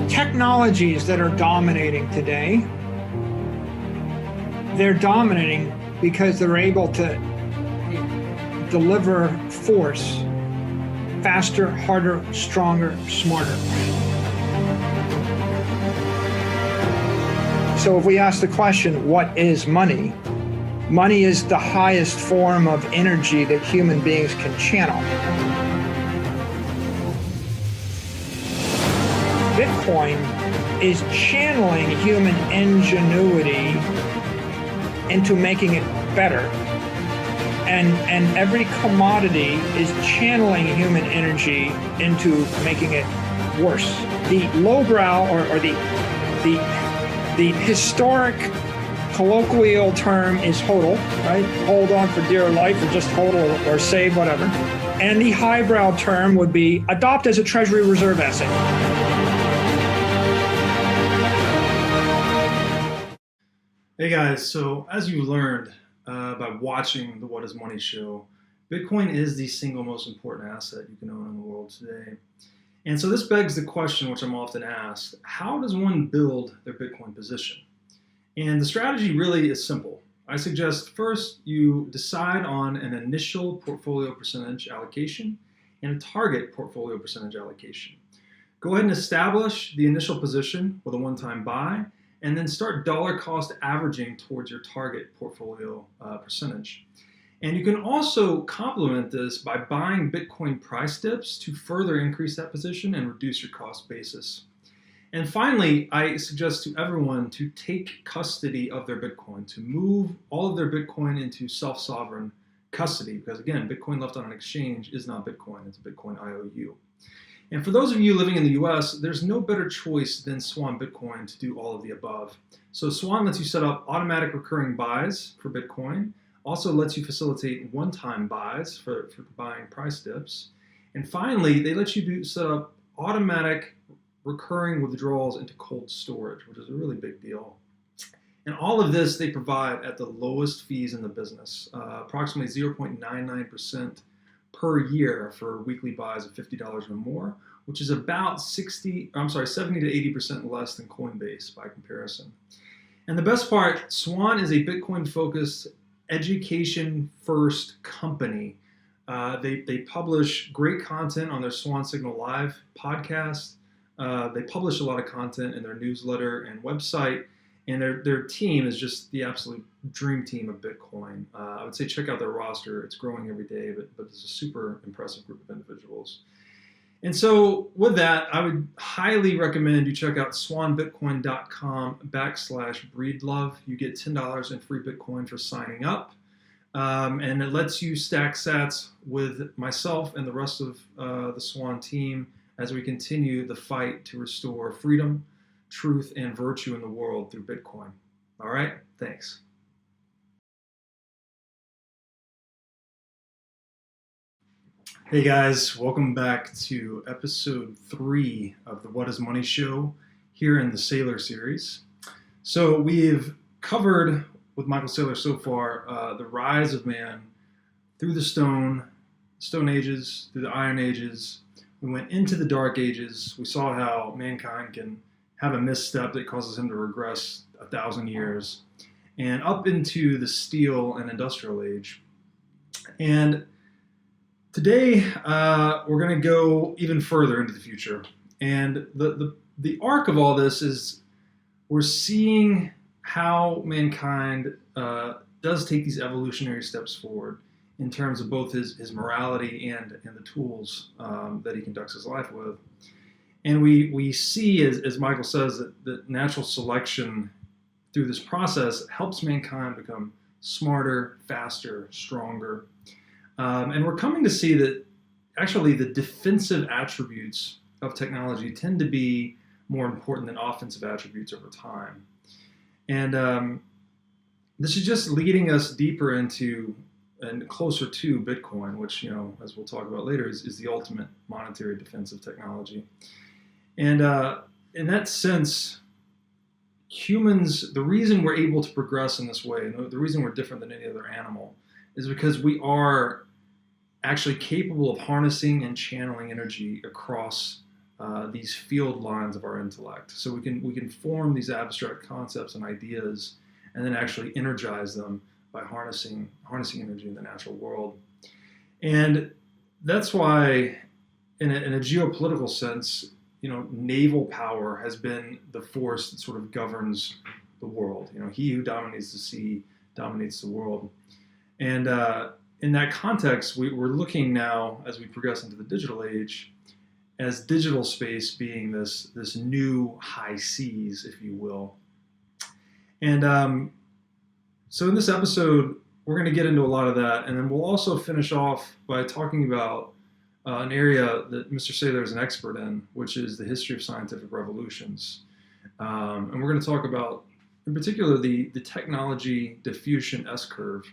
technologies that are dominating today, they're dominating because they're able to deliver force faster, harder, stronger, smarter. So if we ask the question, what is money? Money is the highest form of energy that human beings can channel. Bitcoin is channeling human ingenuity into making it better. And every commodity is channeling human energy into making it worse. The lowbrow or the historic colloquial term is HODL, right? Hold on for dear life, or just HODL or save, whatever. And the highbrow term would be adopt as a treasury reserve asset. Hey guys, so as you learned by watching the What is Money show, Bitcoin is the single most important asset you can own in the world today. And so this begs the question, which I'm often asked, how does one build their Bitcoin position? And the strategy really is simple. I suggest first you decide on an initial portfolio percentage allocation and a target portfolio percentage allocation. Go ahead and establish the initial position with a one-time buy, and then start dollar cost averaging towards your target portfolio percentage. And you can also complement this by buying Bitcoin price dips to further increase that position and reduce your cost basis. And finally, I suggest to everyone to take custody of their Bitcoin, to move all of their Bitcoin into self-sovereign custody, because again, Bitcoin left on an exchange is not Bitcoin, it's a Bitcoin IOU. And for those of you living in the US, there's no better choice than Swan Bitcoin to do all of the above. So Swan lets you set up automatic recurring buys for Bitcoin, also lets you facilitate one-time buys for buying price dips. And finally, they let you set up automatic recurring withdrawals into cold storage, which is a really big deal. And all of this they provide at the lowest fees in the business, approximately 0.99% per year for weekly buys of $50 or more, which is about 70 to 80% less than Coinbase by comparison. And the best part, Swan is a Bitcoin-focused, education-first company. They publish great content on their Swan Signal Live podcast. They publish a lot of content in their newsletter and website, and their team is just the absolute dream team of Bitcoin. I would say check out their roster. It's growing every day, but it's a super impressive group of individuals. And so with that, I would highly recommend you check out swanbitcoin.com/breedlove. You get $10 in free Bitcoin for signing up. And it lets you stack sats with myself and the rest of the Swan team as we continue the fight to restore freedom, truth, and virtue in the world through Bitcoin. All right, thanks. Hey guys, welcome back to episode 3 of the What is Money show here in the Saylor series. So we've covered with Michael Saylor so far the rise of man through the Stone Ages, through the Iron Ages. We went into the Dark Ages. We saw how mankind can have a misstep that causes him to regress 1,000 years, and up into the Steel and Industrial Age. And today, we're going to go even further into the future. And the arc of all this is we're seeing how mankind does take these evolutionary steps forward in terms of both his morality and the tools that he conducts his life with. And we see, as Michael says, that natural selection through this process helps mankind become smarter, faster, stronger. And we're coming to see that actually the defensive attributes of technology tend to be more important than offensive attributes over time. And this is just leading us deeper into and closer to Bitcoin, which, as we'll talk about later, is the ultimate monetary defensive technology. And in that sense, humans, the reason we're able to progress in this way, and the reason we're different than any other animal, is because we are actually capable of harnessing and channeling energy across these field lines of our intellect. So we can form these abstract concepts and ideas, and then actually energize them by harnessing energy in the natural world. And that's why, in a geopolitical sense, naval power has been the force that sort of governs the world. He who dominates the sea dominates the world. And in that context, we're looking now, as we progress into the digital age, as digital space being this new high seas, if you will. And so in this episode, we're going to get into a lot of that, and then we'll also finish off by talking about an area that Mr. Saylor is an expert in, which is the history of scientific revolutions. And we're going to talk about, in particular, the technology diffusion S-curve,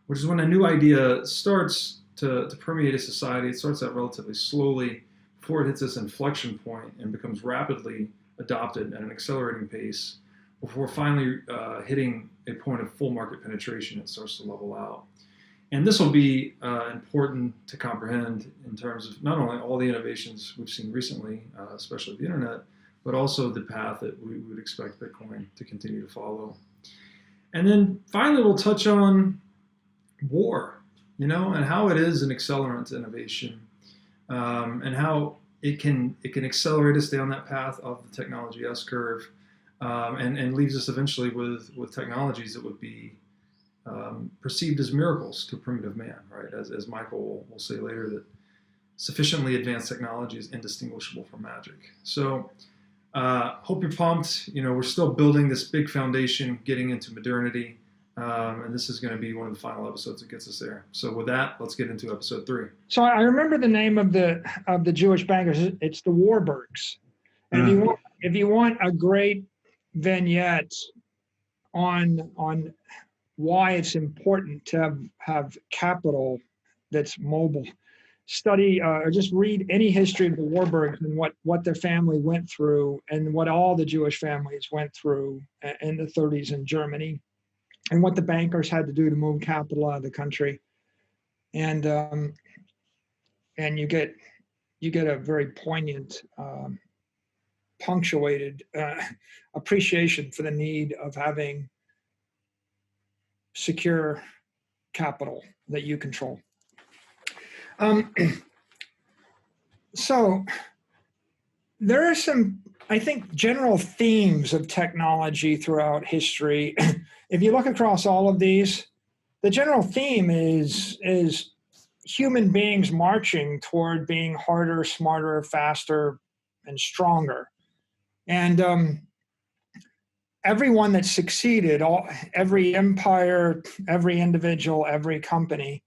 which is when a new idea starts to permeate a society. It starts out relatively slowly before it hits this inflection point and becomes rapidly adopted at an accelerating pace before finally hitting a point of full market penetration. It starts to level out. And this will be important to comprehend in terms of not only all the innovations we've seen recently, especially the internet, but also the path that we would expect Bitcoin to continue to follow. And then finally, we'll touch on war, and how it is an accelerant to innovation, and how it can accelerate us down that path of the technology S-curve, and leaves us eventually with technologies that would be perceived as miracles to primitive man, right? As Michael will say later, that sufficiently advanced technology is indistinguishable from magic. So hope you're pumped. We're still building this big foundation, getting into modernity, and this is going to be one of the final episodes that gets us there. So with that, let's get into episode 3. So I remember the name of the Jewish bankers. It's the Warburgs. And if you want a great vignette on why it's important to have capital that's mobile, study or just read any history of the Warburgs and what their family went through and what all the Jewish families went through in the 30s in Germany, and what the bankers had to do to move capital out of the country. And you get a very poignant, punctuated appreciation for the need of having secure capital that you control. So there are some, I think, general themes of technology throughout history. If you look across all of these, the general theme is human beings marching toward being harder, smarter, faster, and stronger. And everyone that succeeded, every empire, every individual, every company,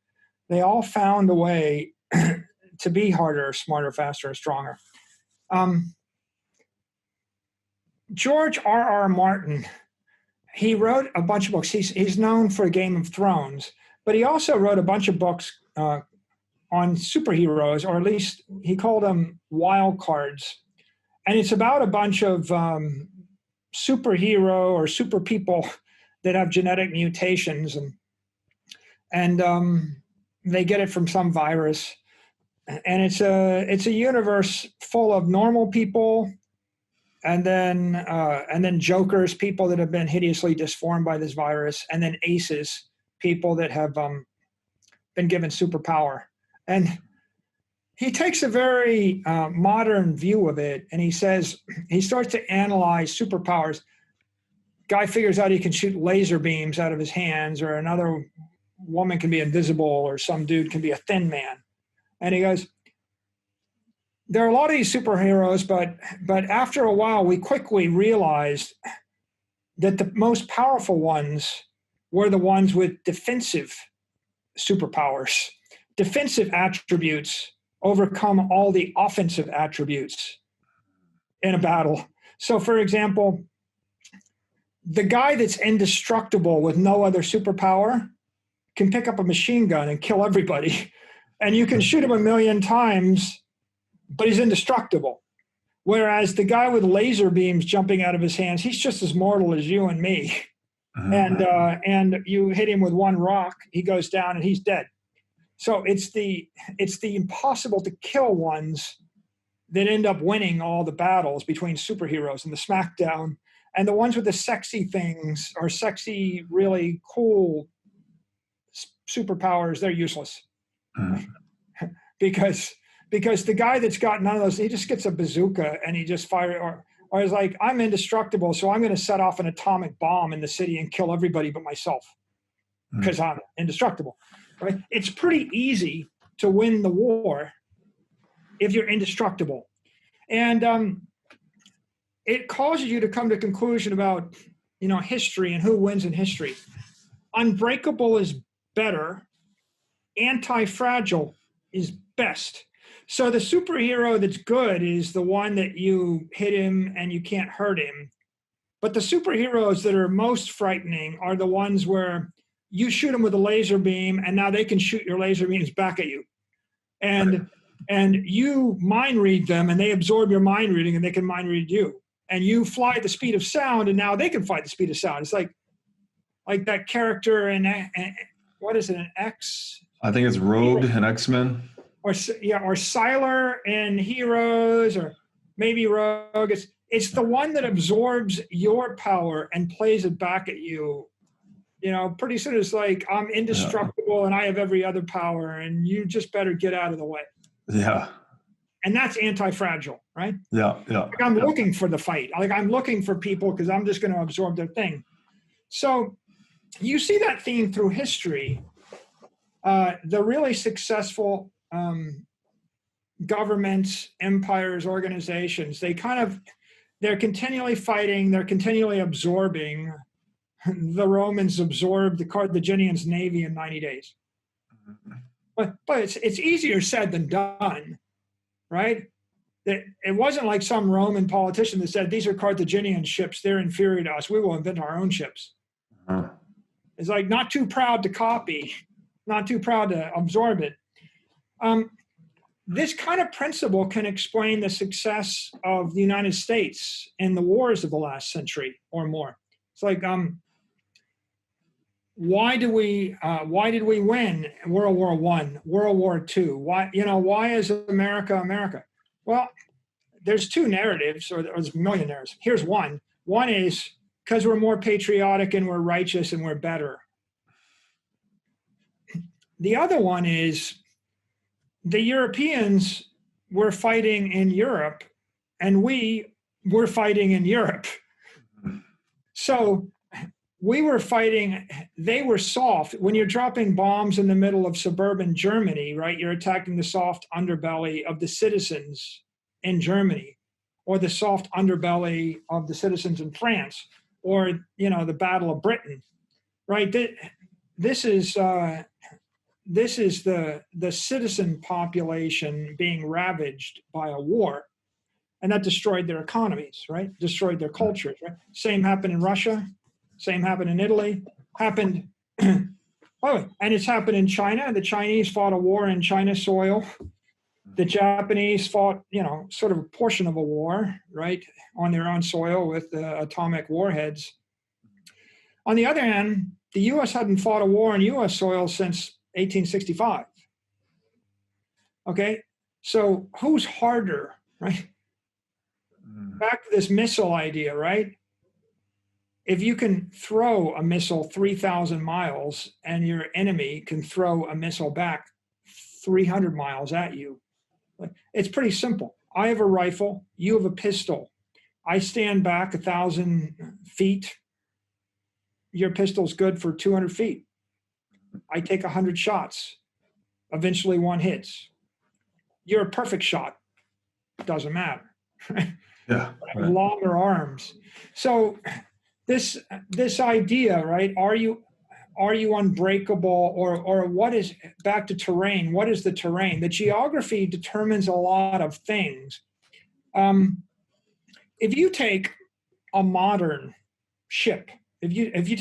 they all found a way to be harder, smarter, faster, and stronger. George R.R. Martin, he wrote a bunch of books. He's known for Game of Thrones, but he also wrote a bunch of books on superheroes, or at least he called them wild cards. And it's about a bunch of superhero or super people that have genetic mutations, and they get it from some virus. And it's a universe full of normal people, and then jokers, people that have been hideously disformed by this virus, and then aces, people that have been given superpower. And he takes a very modern view of it, and he starts to analyze superpowers. Guy figures out he can shoot laser beams out of his hands, or another woman can be invisible, or some dude can be a thin man. And he goes, there are a lot of these superheroes, but after a while, we quickly realized that the most powerful ones were the ones with defensive superpowers. Defensive attributes overcome all the offensive attributes in a battle. So, for example, the guy that's indestructible with no other superpower can pick up a machine gun and kill everybody. And you can shoot him 1,000,000 times, but he's indestructible. Whereas the guy with laser beams jumping out of his hands, he's just as mortal as you and me. And you hit him with one rock, he goes down and he's dead. So it's the impossible to kill ones that end up winning all the battles between superheroes and the SmackDown. And the ones with the sexy things or sexy, really cool superpowers, they're useless. because the guy that's got none of those, he just gets a bazooka and he just fires, or is like, I'm indestructible, so I'm going to set off an atomic bomb in the city and kill everybody but myself because I'm indestructible. Right? It's pretty easy to win the war if you're indestructible. And it causes you to come to a conclusion about, history and who wins in history. Unbreakable is better. Antifragile is best. So the superhero that's good is the one that you hit him and you can't hurt him. But the superheroes that are most frightening are the ones where you shoot them with a laser beam and now they can shoot your laser beams back at you. And you mind read them and they absorb your mind reading and they can mind read you. And you fly at the speed of sound and now they can fly at the speed of sound. It's like that character in, what is it, an X? I think it's Rogue and X-Men. Or Saylor in Heroes, or maybe Rogue. It's the one that absorbs your power and plays it back at you. Pretty soon it's like, I'm indestructible and I have every other power and you just better get out of the way. Yeah. And that's anti-fragile, right? Yeah. Like I'm looking for the fight. Like I'm looking for people because I'm just going to absorb their thing. So you see that theme through history. The really successful governments, empires, organizations, they're continually fighting, they're continually absorbing. The Romans absorbed the Carthaginians' navy in 90 days. But it's easier said than done, right? It wasn't like some Roman politician that said, these are Carthaginian ships, they're inferior to us, we will invent our own ships. It's like not too proud to copy, not too proud to absorb it. This kind of principle can explain the success of the United States in the wars of the last century or more. It's like, why did we win World War I, World War II? Why is America America? Well, there's two narratives, or there's a million narratives. Here's one. One is because we're more patriotic and we're righteous and we're better. The other one is the Europeans were fighting in Europe and we were fighting in Europe. So we were fighting, they were soft. When you're dropping bombs in the middle of suburban Germany, right, you're attacking the soft underbelly of the citizens in Germany, or the soft underbelly of the citizens in France, or, the Battle of Britain, right? This is the citizen population being ravaged by a war, and that destroyed their economies, right? Destroyed their cultures, right? Same happened in Russia, same happened in Italy, happened, and it's happened in China. The Chinese fought a war in China's soil. The Japanese fought, sort of a portion of a war, right, on their own soil with atomic warheads. On the other hand, the U.S. hadn't fought a war on U.S. soil since 1865. Okay, so who's harder, right? Back to this missile idea, right? If you can throw a missile 3,000 miles and your enemy can throw a missile back 300 miles at you, it's pretty simple. I have a rifle, you have a pistol. I stand back 1,000 feet. Your pistol's good for 200 feet. I take 100 shots. Eventually one hits. You're a perfect shot. Doesn't matter. Yeah. Right. Longer arms. So this idea, right? Are you unbreakable, or what is, back to terrain? What is the terrain? The geography determines a lot of things. If you take a modern ship, if you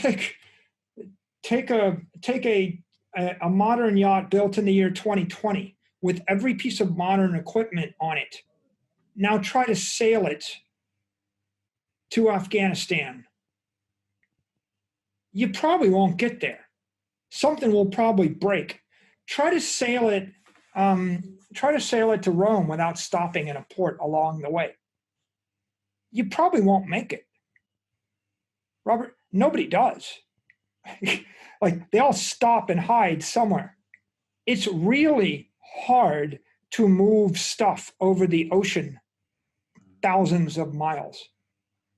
take a modern yacht built in the year 2020 with every piece of modern equipment on it, now try to sail it to Afghanistan. You probably won't get there. Something will probably break. Try to sail it try to sail it to Rome without stopping in a port along the way. You probably won't make it. Robert, nobody does. Like they all stop and hide somewhere. It's really hard to move stuff over the ocean thousands of miles.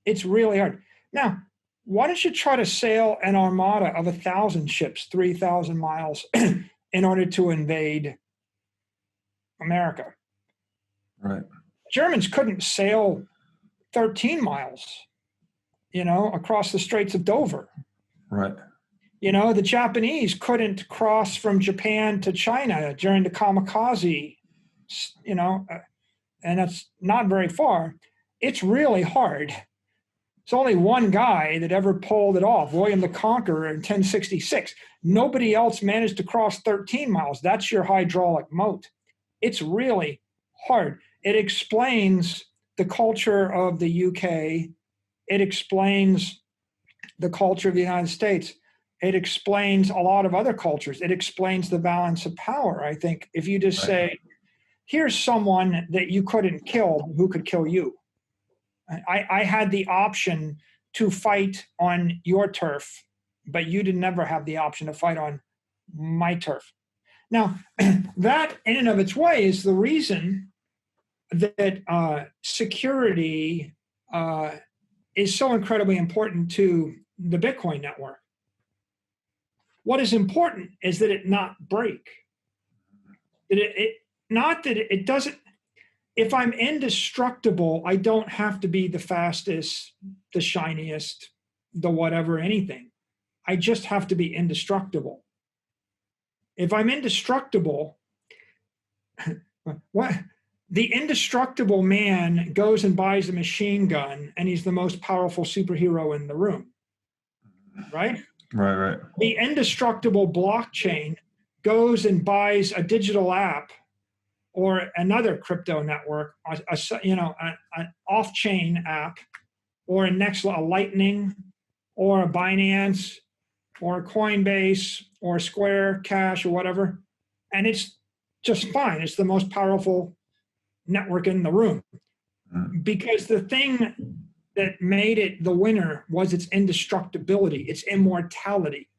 It's really hard. Now, why don't you try to sail an armada of 1,000 ships, 3,000 miles in order to invade America? Right. Germans couldn't sail 13 miles, across the Straits of Dover. Right. The Japanese couldn't cross from Japan to China during the kamikaze, and that's not very far. It's really hard. It's only one guy that ever pulled it off, William the Conqueror in 1066. Nobody else managed to cross 13 miles. That's your hydraulic moat. It's really hard. It explains the culture of the UK. It explains the culture of the United States. It explains a lot of other cultures. It explains the balance of power, I think. If you just say, here's someone that you couldn't kill who could kill you. I had the option to fight on your turf, but you did never have the option to fight on my turf. Now, that in and of its way is the reason that security is so incredibly important to the Bitcoin network. What is important is that it not break. Not that it doesn't. If I'm indestructible, I don't have to be the fastest, the shiniest, the whatever, anything. I just have to be indestructible. If I'm indestructible, what? The indestructible man goes and buys a machine gun, and he's the most powerful superhero in the room, right? Right. The indestructible blockchain goes and buys a digital app or another crypto network, an off-chain app, or a Lightning, or a Binance, or a Coinbase, or a Square Cash, or whatever, and it's just fine. It's the most powerful network in the room, because the thing that made it the winner was its indestructibility, its immortality.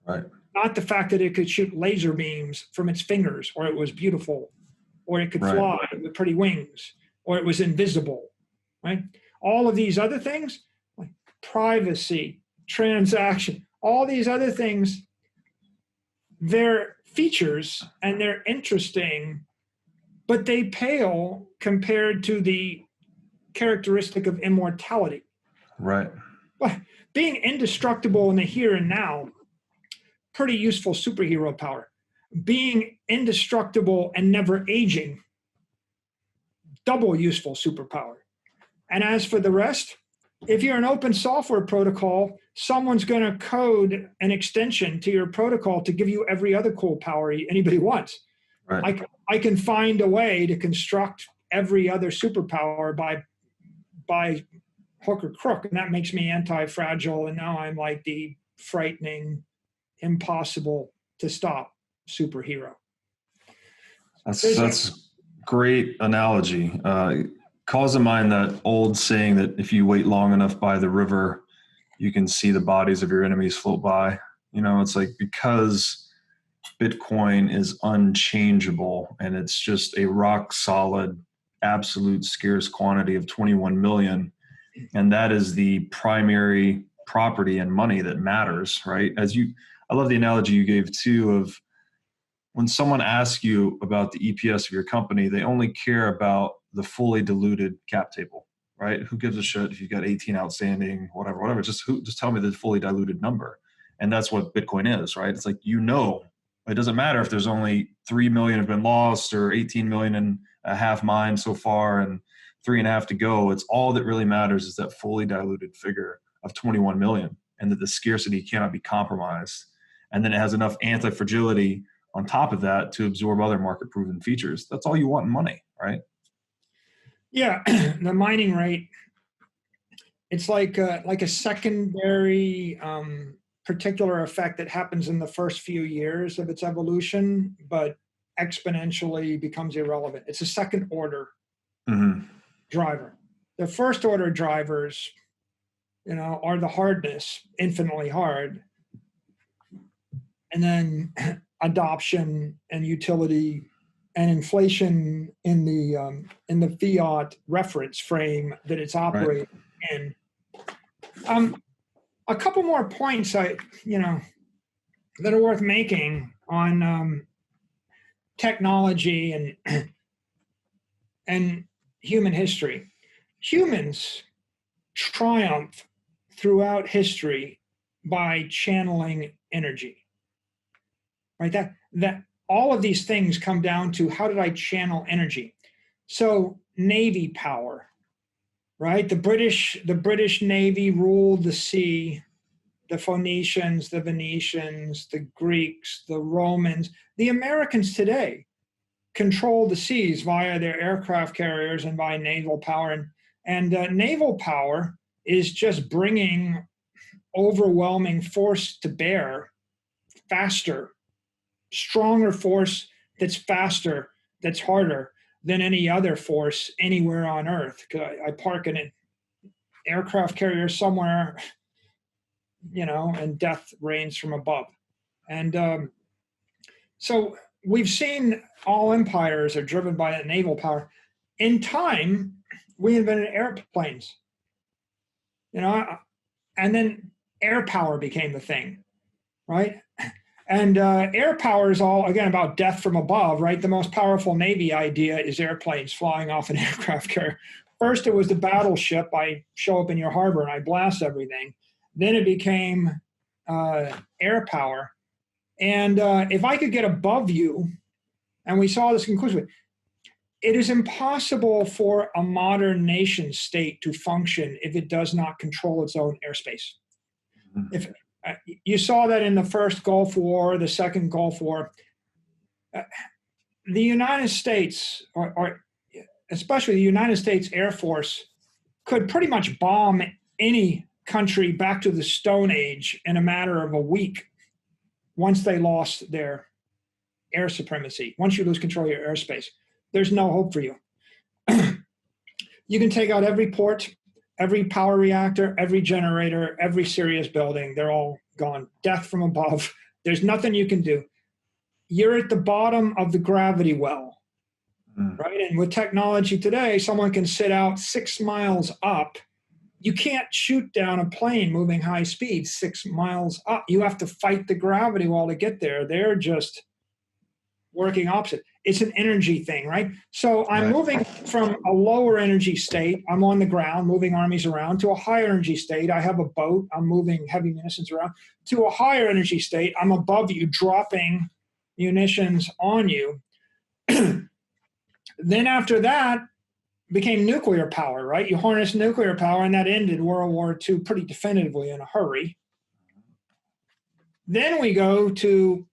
Right. Not the fact that it could shoot laser beams from its fingers, or it was beautiful, or it could fly with pretty wings, or it was invisible, right? All of these other things, like privacy, transaction, all these other things, they're features and they're interesting, but they pale compared to the characteristic of immortality. Right. But being indestructible in the here and now, pretty useful superhero power. Being indestructible and never aging, double useful superpower. And as for the rest, if you're an open software protocol, someone's going to code an extension to your protocol to give you every other cool power anybody wants. Right. I can find a way to construct every other superpower by hook or crook, and that makes me anti-fragile, and now I'm like the frightening, impossible to stop superhero. That's great analogy. Calls to mind that old saying that if you wait long enough by the river, you can see the bodies of your enemies float by. It's like, because Bitcoin is unchangeable and it's just a rock solid, absolute scarce quantity of 21 million. And that is the primary property and money that matters, right? I love the analogy you gave too of when someone asks you about the EPS of your company, they only care about the fully diluted cap table, right? Who gives a shit if you've got 18 outstanding, whatever, just tell me the fully diluted number. And that's what Bitcoin is, right? It's like, it doesn't matter if there's only 3 million have been lost or 18 million and a half mined so far and 3.5 to go. It's all that really matters is that fully diluted figure of 21 million, and that the scarcity cannot be compromised. And then it has enough anti-fragility on top of that to absorb other market proven features. That's all you want in money, right? Yeah, the mining rate, it's like a secondary particular effect that happens in the first few years of its evolution, but exponentially becomes irrelevant. It's a second order Mm-hmm. driver. The first order drivers, are the hardness, infinitely hard, and then adoption and utility and inflation in the fiat reference frame that it's operating in. A couple more points that are worth making on technology and human history. Humans triumph throughout history by channeling energy. Right? That all of these things come down to, how did I channel energy? So Navy power, right? The British Navy ruled the sea. The Phoenicians, the Venetians, the Greeks, the Romans, the Americans today control the seas via their aircraft carriers and by naval power. And naval power is just bringing overwhelming force to bear faster, stronger force that's faster, that's harder than any other force anywhere on Earth. I park in an aircraft carrier somewhere, and death reigns from above. And so we've seen all empires are driven by that naval power. In time, we invented airplanes, and then air power became the thing, right? And air power is all, again, about death from above, right? The most powerful Navy idea is airplanes flying off an aircraft carrier. First, it was the battleship. I show up in your harbor and I blast everything. Then it became air power. And if I could get above you, and we saw this conclusively, it is impossible for a modern nation state to function if it does not control its own airspace. If you saw that in the first Gulf War, the second Gulf War, the United States, or especially the United States Air Force, could pretty much bomb any country back to the Stone Age in a matter of a week once they lost their air supremacy. Once you lose control of your airspace, there's no hope for you. You can take out every port, every power reactor, every generator, every serious building. They're all gone. Death from above. There's nothing you can do. You're at the bottom of the gravity well, right? And with technology today, someone can sit out 6 miles up. You can't shoot down a plane moving high speed 6 miles up. You have to fight the gravity well to get there. They're just working opposite. It's an energy thing, right? So I'm moving from a lower energy state, I'm on the ground moving armies around, to a higher energy state. I have a boat, I'm moving heavy munitions around, to a higher energy state. I'm above you, dropping munitions on you. Then after that became nuclear power, right? You harness nuclear power, and that ended World War II pretty definitively in a hurry. Then we go to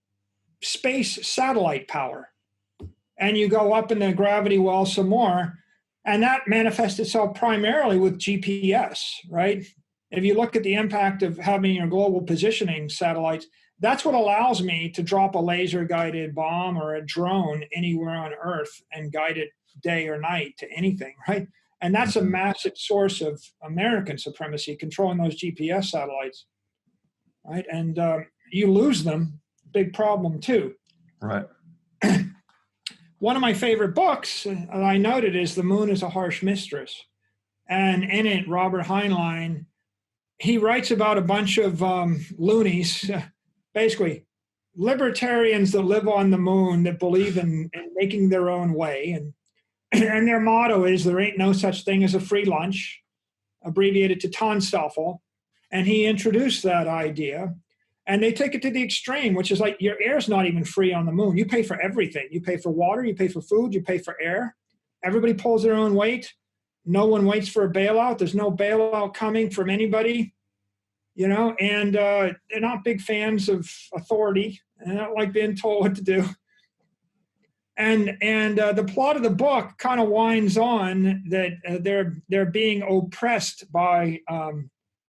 space satellite power. And you go up in the gravity well some more, and that manifests itself primarily with GPS, right? If you look at the impact of having your global positioning satellites, that's what allows me to drop a laser-guided bomb or a drone anywhere on Earth and guide it day or night to anything, right? And that's a massive source of American supremacy, controlling those GPS satellites, right? And you lose them, big problem too. Right. One of my favorite books, I noted, is The Moon is a Harsh Mistress. And in it, Robert Heinlein, he writes about a bunch of loonies, basically libertarians that live on the moon, that believe in making their own way. And their motto is, there ain't no such thing as a free lunch, abbreviated to TANSTAFL. And he introduced that idea. And they take it to the extreme, which is like, your air's not even free on the moon. You pay for everything. You pay for water, you pay for food, you pay for air. Everybody pulls their own weight. No one waits for a bailout. There's no bailout coming from anybody, and they're not big fans of authority. They don't like being told what to do. And the plot of the book kind of winds on that they're being oppressed by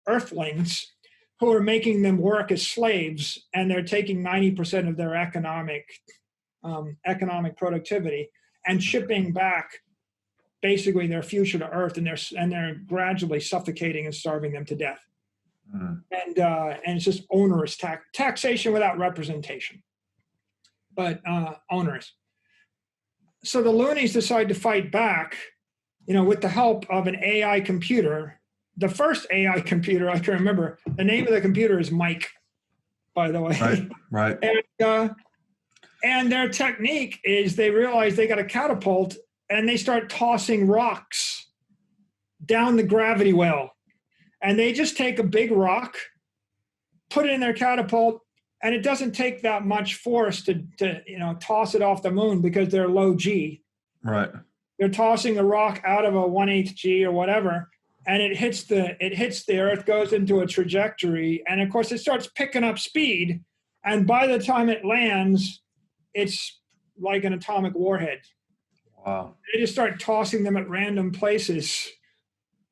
earthlings who are making them work as slaves, and they're taking 90% of their economic economic productivity and shipping back basically their future to Earth, and they're gradually suffocating and starving them to death. And it's just onerous taxation without representation, but onerous. So the loonies decide to fight back, with the help of an AI computer. The first AI computer I can remember, the name of the computer is Mike, by the way. Right. And their technique is they realize they got a catapult and they start tossing rocks down the gravity well. And they just take a big rock, put it in their catapult, and it doesn't take that much force to toss it off the moon because they're low G. Right. They're tossing the rock out of a 1/8 G or whatever, and it hits the Earth, goes into a trajectory, and of course it starts picking up speed, and by the time it lands, it's like an atomic warhead. Wow. They just start tossing them at random places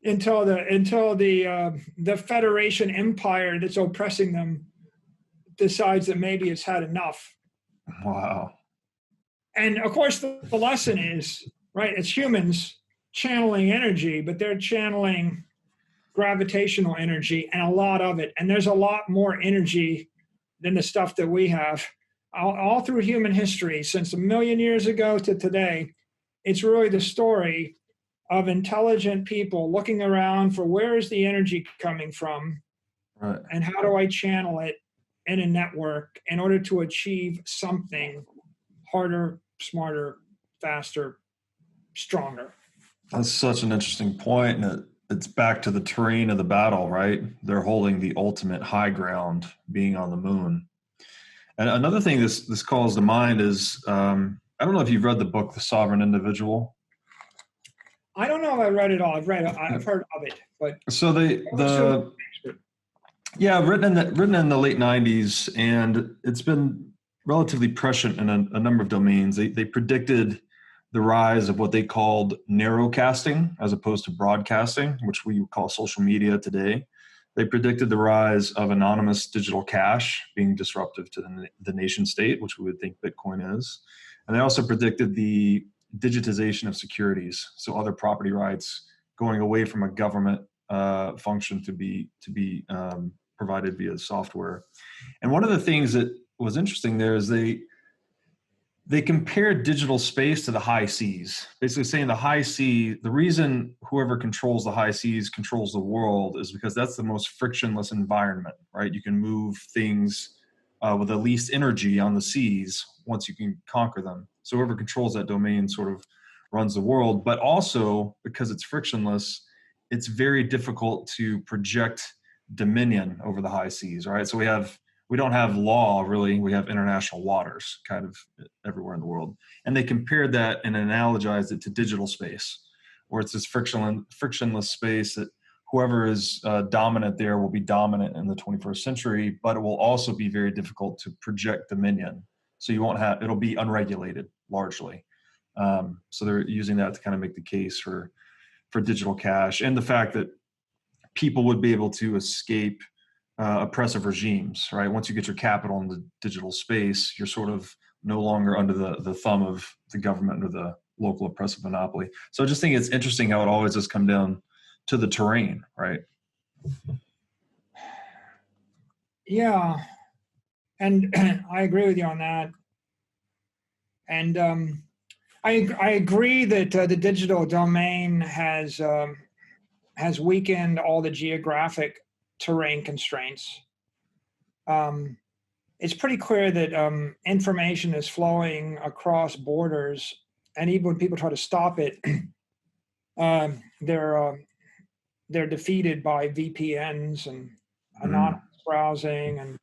until the Federation Empire that's oppressing them decides that maybe it's had enough. Wow. And of course the lesson is, right, it's humans channeling energy, but they're channeling gravitational energy, and a lot of it. And there's a lot more energy than the stuff that we have. All through human history, since 1 million years ago to today, it's really the story of intelligent people looking around for where is the energy coming from, Right. and how do I channel it in a network in order to achieve something harder, smarter, faster, stronger. That's such an interesting point. And it's back to the terrain of the battle, right? They're holding the ultimate high ground, being on the moon. And another thing this calls to mind is, I don't know if you've read the book, The Sovereign Individual. I don't know if I read it all. I've heard of it, but so written in the late 90s, and it's been relatively prescient in a number of domains. They predicted the rise of what they called narrowcasting as opposed to broadcasting, which we call social media today. They predicted the rise of anonymous digital cash being disruptive to the nation state, which we would think Bitcoin is. And they also predicted the digitization of securities, so other property rights going away from a government function to be provided via software. And one of the things that was interesting there is they compared digital space to the high seas, basically saying the high sea, the reason whoever controls the high seas controls the world is because that's the most frictionless environment, right? You can move things with the least energy on the seas once you can conquer them. So whoever controls that domain sort of runs the world, but also because it's frictionless, it's very difficult to project dominion over the high seas, right? So we don't have law, really. We have international waters kind of everywhere in the world. And they compared that and analogized it to digital space, where it's this frictionless space that whoever is dominant there will be dominant in the 21st century, but it will also be very difficult to project dominion. So it'll be unregulated largely. So they're using that to kind of make the case for digital cash, and the fact that people would be able to escape oppressive regimes, right? Once you get your capital in the digital space, you're sort of no longer under the thumb of the government or the local oppressive monopoly. So I just think it's interesting how it always does come down to the terrain, right? Yeah, and I agree with you on that. And I agree that the digital domain has weakened all the geographic terrain constraints. It's pretty clear that information is flowing across borders, and even when people try to stop it, they're defeated by VPNs and anonymous browsing and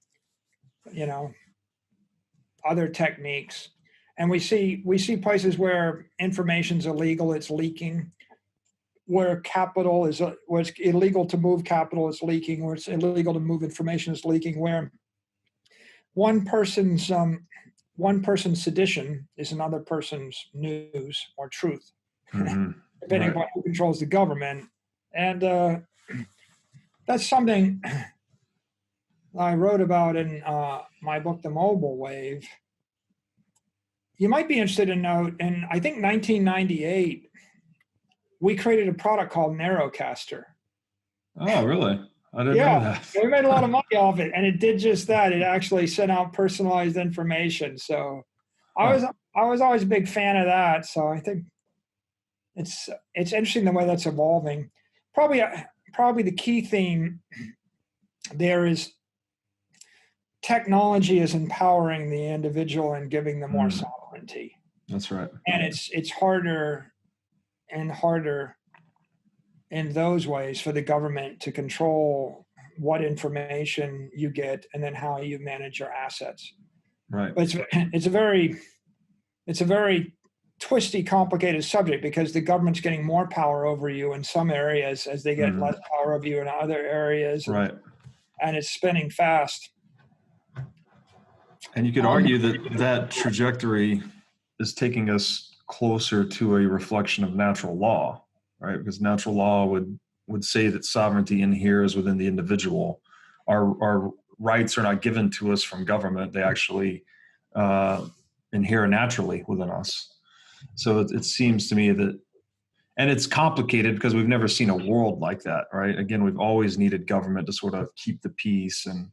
other techniques. And we see places where information's illegal, it's leaking. Where capital is, where it's illegal to move capital, it's leaking. Where it's illegal to move information, it's leaking. Where one person's sedition is another person's news or truth, depending upon who controls the government. And that's something I wrote about in my book, The Mobile Wave. you might be interested to note, in I think 1998, we created a product called Narrowcaster. Oh, really? I didn't know Yeah, that. we made a lot of money off it, and it did just that. It actually sent out personalized information. So I was always a big fan of that. So I think it's interesting the way that's evolving. Probably the key theme there is technology is empowering the individual and giving them more sovereignty. That's right. And it's harder and harder in those ways for the government to control what information you get and then how you manage your assets. Right. But it's a very twisty, complicated subject because the government's getting more power over you in some areas as they get less power over you in other areas. Right. And it's spinning fast. And you could argue that that trajectory is taking us closer to a reflection of natural law, right? Because natural law would say that sovereignty inheres within the individual. Our rights are not given to us from government. They actually inhere naturally within us. So it seems to me that, and it's complicated because we've never seen a world like that, right? Again, we've always needed government to sort of keep the peace and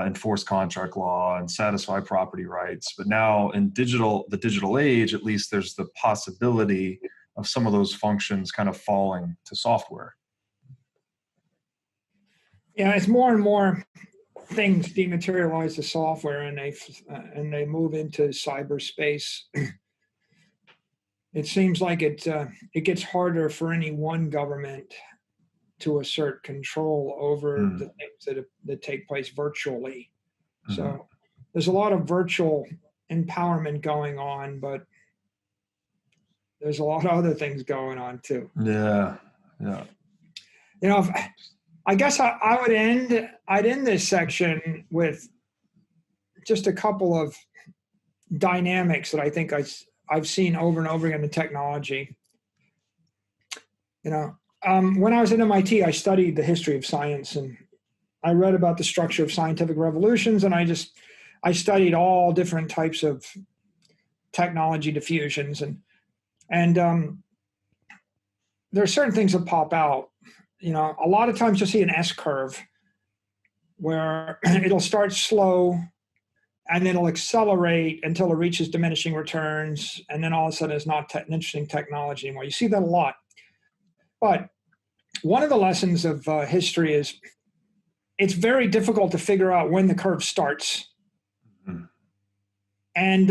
enforce contract law and satisfy property rights. But now in the digital age, at least there's the possibility of some of those functions kind of falling to software. Yeah, it's more and more things dematerialize the software and they move into cyberspace. It seems like it gets harder for any one government to assert control over the things that take place virtually. So there's a lot of virtual empowerment going on, but there's a lot of other things going on too. Yeah. I guess I'd end this section with just a couple of dynamics that I think I've seen over and over again in technology. When I was at MIT, I studied the history of science, and I read about the structure of scientific revolutions, and I studied all different types of technology diffusions, and there are certain things that pop out. A lot of times you'll see an S curve where it'll start slow and then it'll accelerate until it reaches diminishing returns, and then all of a sudden it's not an interesting technology anymore. You see that a lot. But one of the lessons of history is it's very difficult to figure out when the curve starts. And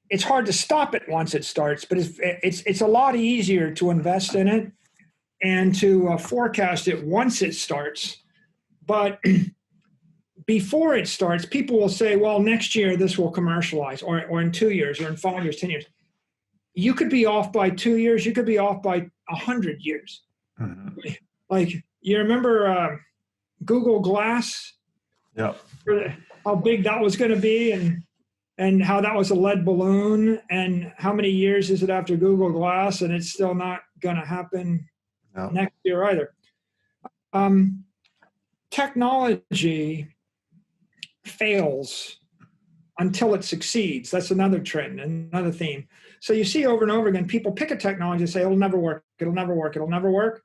it's hard to stop it once it starts, but it's a lot easier to invest in it and to forecast it once it starts. But before it starts, people will say, well, next year this will commercialize, or in 2 years, or in 5 years, 10 years. You could be off by 2 years. You could be off by 100 years. Like, you remember Google Glass? Yeah. How big that was going to be, and how that was a lead balloon, and how many years is it after Google Glass, and it's still not going to happen next year either. Technology fails until it succeeds. That's another trend, another theme. So you see over and over again, people pick a technology and say, it'll never work, it'll never work, it'll never work.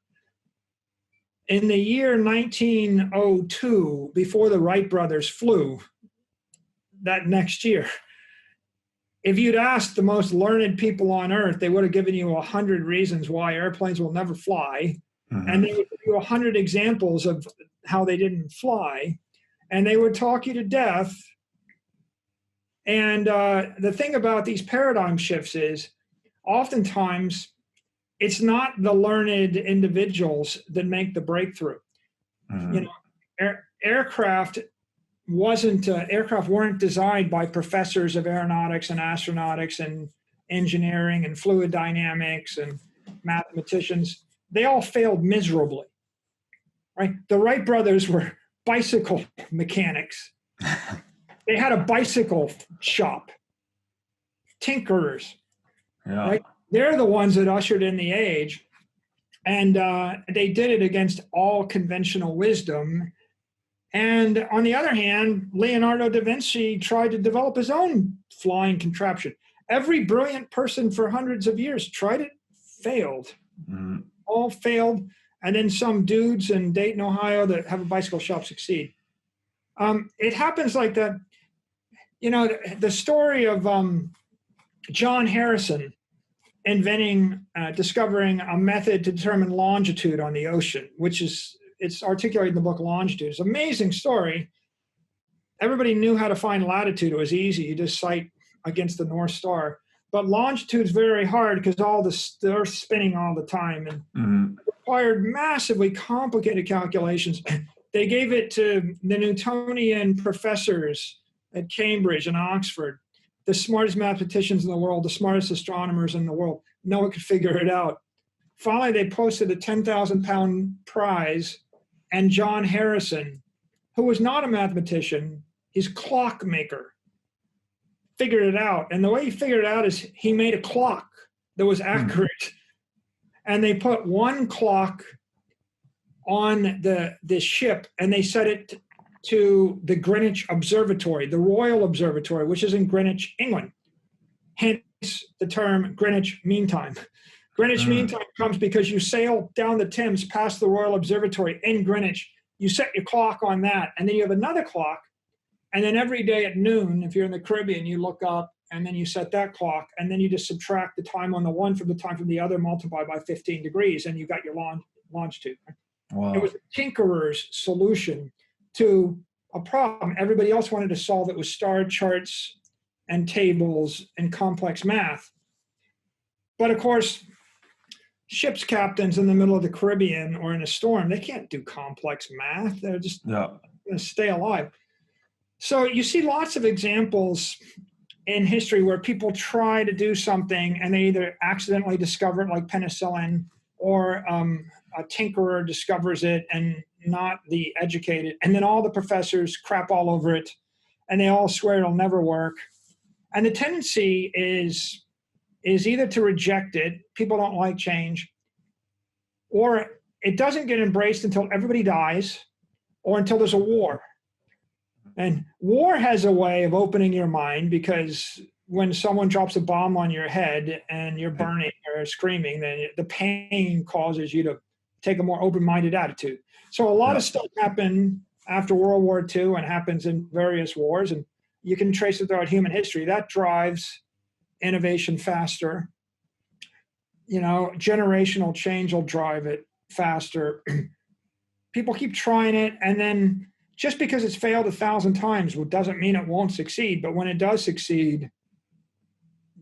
In the year 1902, before the Wright brothers flew, that next year, if you'd asked the most learned people on earth, they would have given you 100 reasons why airplanes will never fly. And they would give you 100 examples of how they didn't fly. And they would talk you to death. And the thing about these paradigm shifts is oftentimes it's not the learned individuals that make the breakthrough. Aircraft weren't designed by professors of aeronautics and astronautics and engineering and fluid dynamics and mathematicians. They all failed miserably, right? The Wright brothers were bicycle mechanics. They had a bicycle shop, tinkerers, right? They're the ones that ushered in the age, and they did it against all conventional wisdom. And on the other hand, Leonardo da Vinci tried to develop his own flying contraption. Every brilliant person for hundreds of years tried it, failed. All failed. And then some dudes in Dayton, Ohio that have a bicycle shop succeed. It happens like that. You know, the story of John Harrison discovering a method to determine longitude on the ocean, it's articulated in the book Longitude. It's an amazing story. Everybody knew how to find latitude. It was easy. You just sight against the North Star. But longitude is very hard because the Earth's spinning all the time and required massively complicated calculations. They gave it to the Newtonian professors at Cambridge and Oxford, the smartest mathematicians in the world, the smartest astronomers in the world. No one could figure it out. Finally, they posted a 10,000-pound prize, and John Harrison, who was not a mathematician, he's a clockmaker, figured it out. And the way he figured it out is he made a clock that was accurate. And they put one clock on the ship, and they set it to the Greenwich Observatory, the Royal Observatory, which is in Greenwich, England. Hence the term Greenwich Mean Time. Greenwich Mean Time comes because you sail down the Thames past the Royal Observatory in Greenwich. You set your clock on that, and then you have another clock. And then every day at noon, if you're in the Caribbean, you look up, and then you set that clock, and then you just subtract the time on the one from the time from the other, multiply by 15 degrees, and you got your longitude. Wow. It was a tinkerer's solution to a problem everybody else wanted to solve. It was star charts and tables and complex math. But of course, ship's captains in the middle of the Caribbean or in a storm, they can't do complex math. They're just going to stay alive. So you see lots of examples in history where people try to do something and they either accidentally discover it, like penicillin, or a tinkerer discovers it and not the educated. And then all the professors crap all over it and they all swear it'll never work. And the tendency is either to reject it, people don't like change, or it doesn't get embraced until everybody dies or until there's a war. And war has a way of opening your mind, because when someone drops a bomb on your head and you're burning or screaming, then the pain causes you to take a more open-minded attitude. So a lot of stuff happened after World War II and happens in various wars, and you can trace it throughout human history. That drives innovation faster. You know, generational change will drive it faster. People keep trying it, and then just because it's failed 1,000 times doesn't mean it won't succeed. But when it does succeed,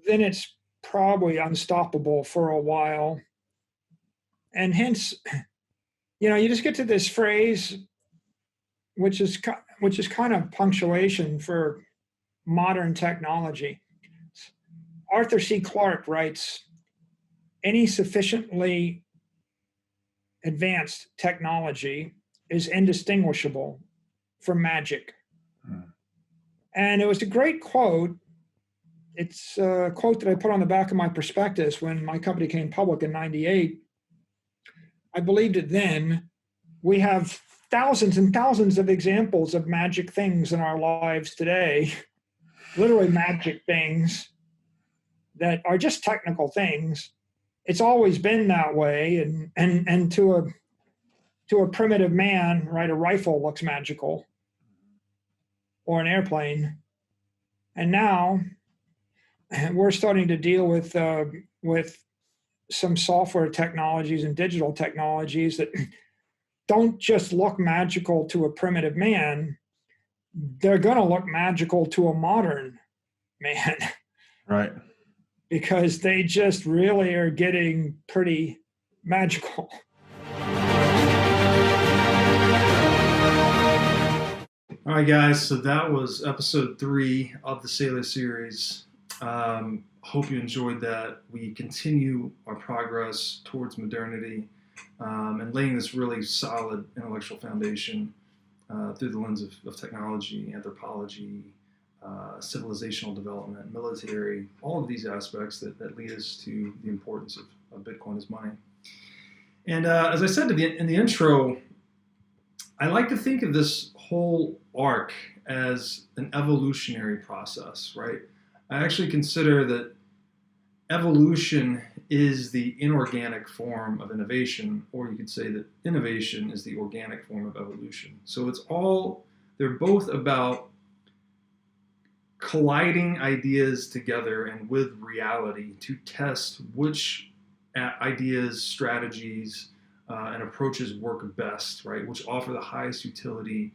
then it's probably unstoppable for a while. And hence, you know, you just get to this phrase, which is kind of punctuation for modern technology. Arthur C. Clarke writes, any sufficiently advanced technology is indistinguishable from magic. And it was a great quote. It's a quote that I put on the back of my prospectus when my company came public in '98. I believed it then. We have thousands and thousands of examples of magic things in our lives today, literally magic things that are just technical things. It's always been that way, and to a primitive man, right, a rifle looks magical, or an airplane. And now we're starting to deal with some software technologies and digital technologies that don't just look magical to a primitive man, they're going to look magical to a modern man. Right. Because they just really are getting pretty magical. All right, guys, so that was episode 3 of the Saylor series. Hope you enjoyed that. We continue our progress towards modernity and laying this really solid intellectual foundation through the lens of technology, anthropology, civilizational development, military, all of these aspects that lead us to the importance of Bitcoin as money. And as I said in the intro, I like to think of this whole arc as an evolutionary process, right? I actually consider that evolution is the inorganic form of innovation, or you could say that innovation is the organic form of evolution. So they're both about colliding ideas together and with reality to test which ideas, strategies, and approaches work best, right? Which offer the highest utility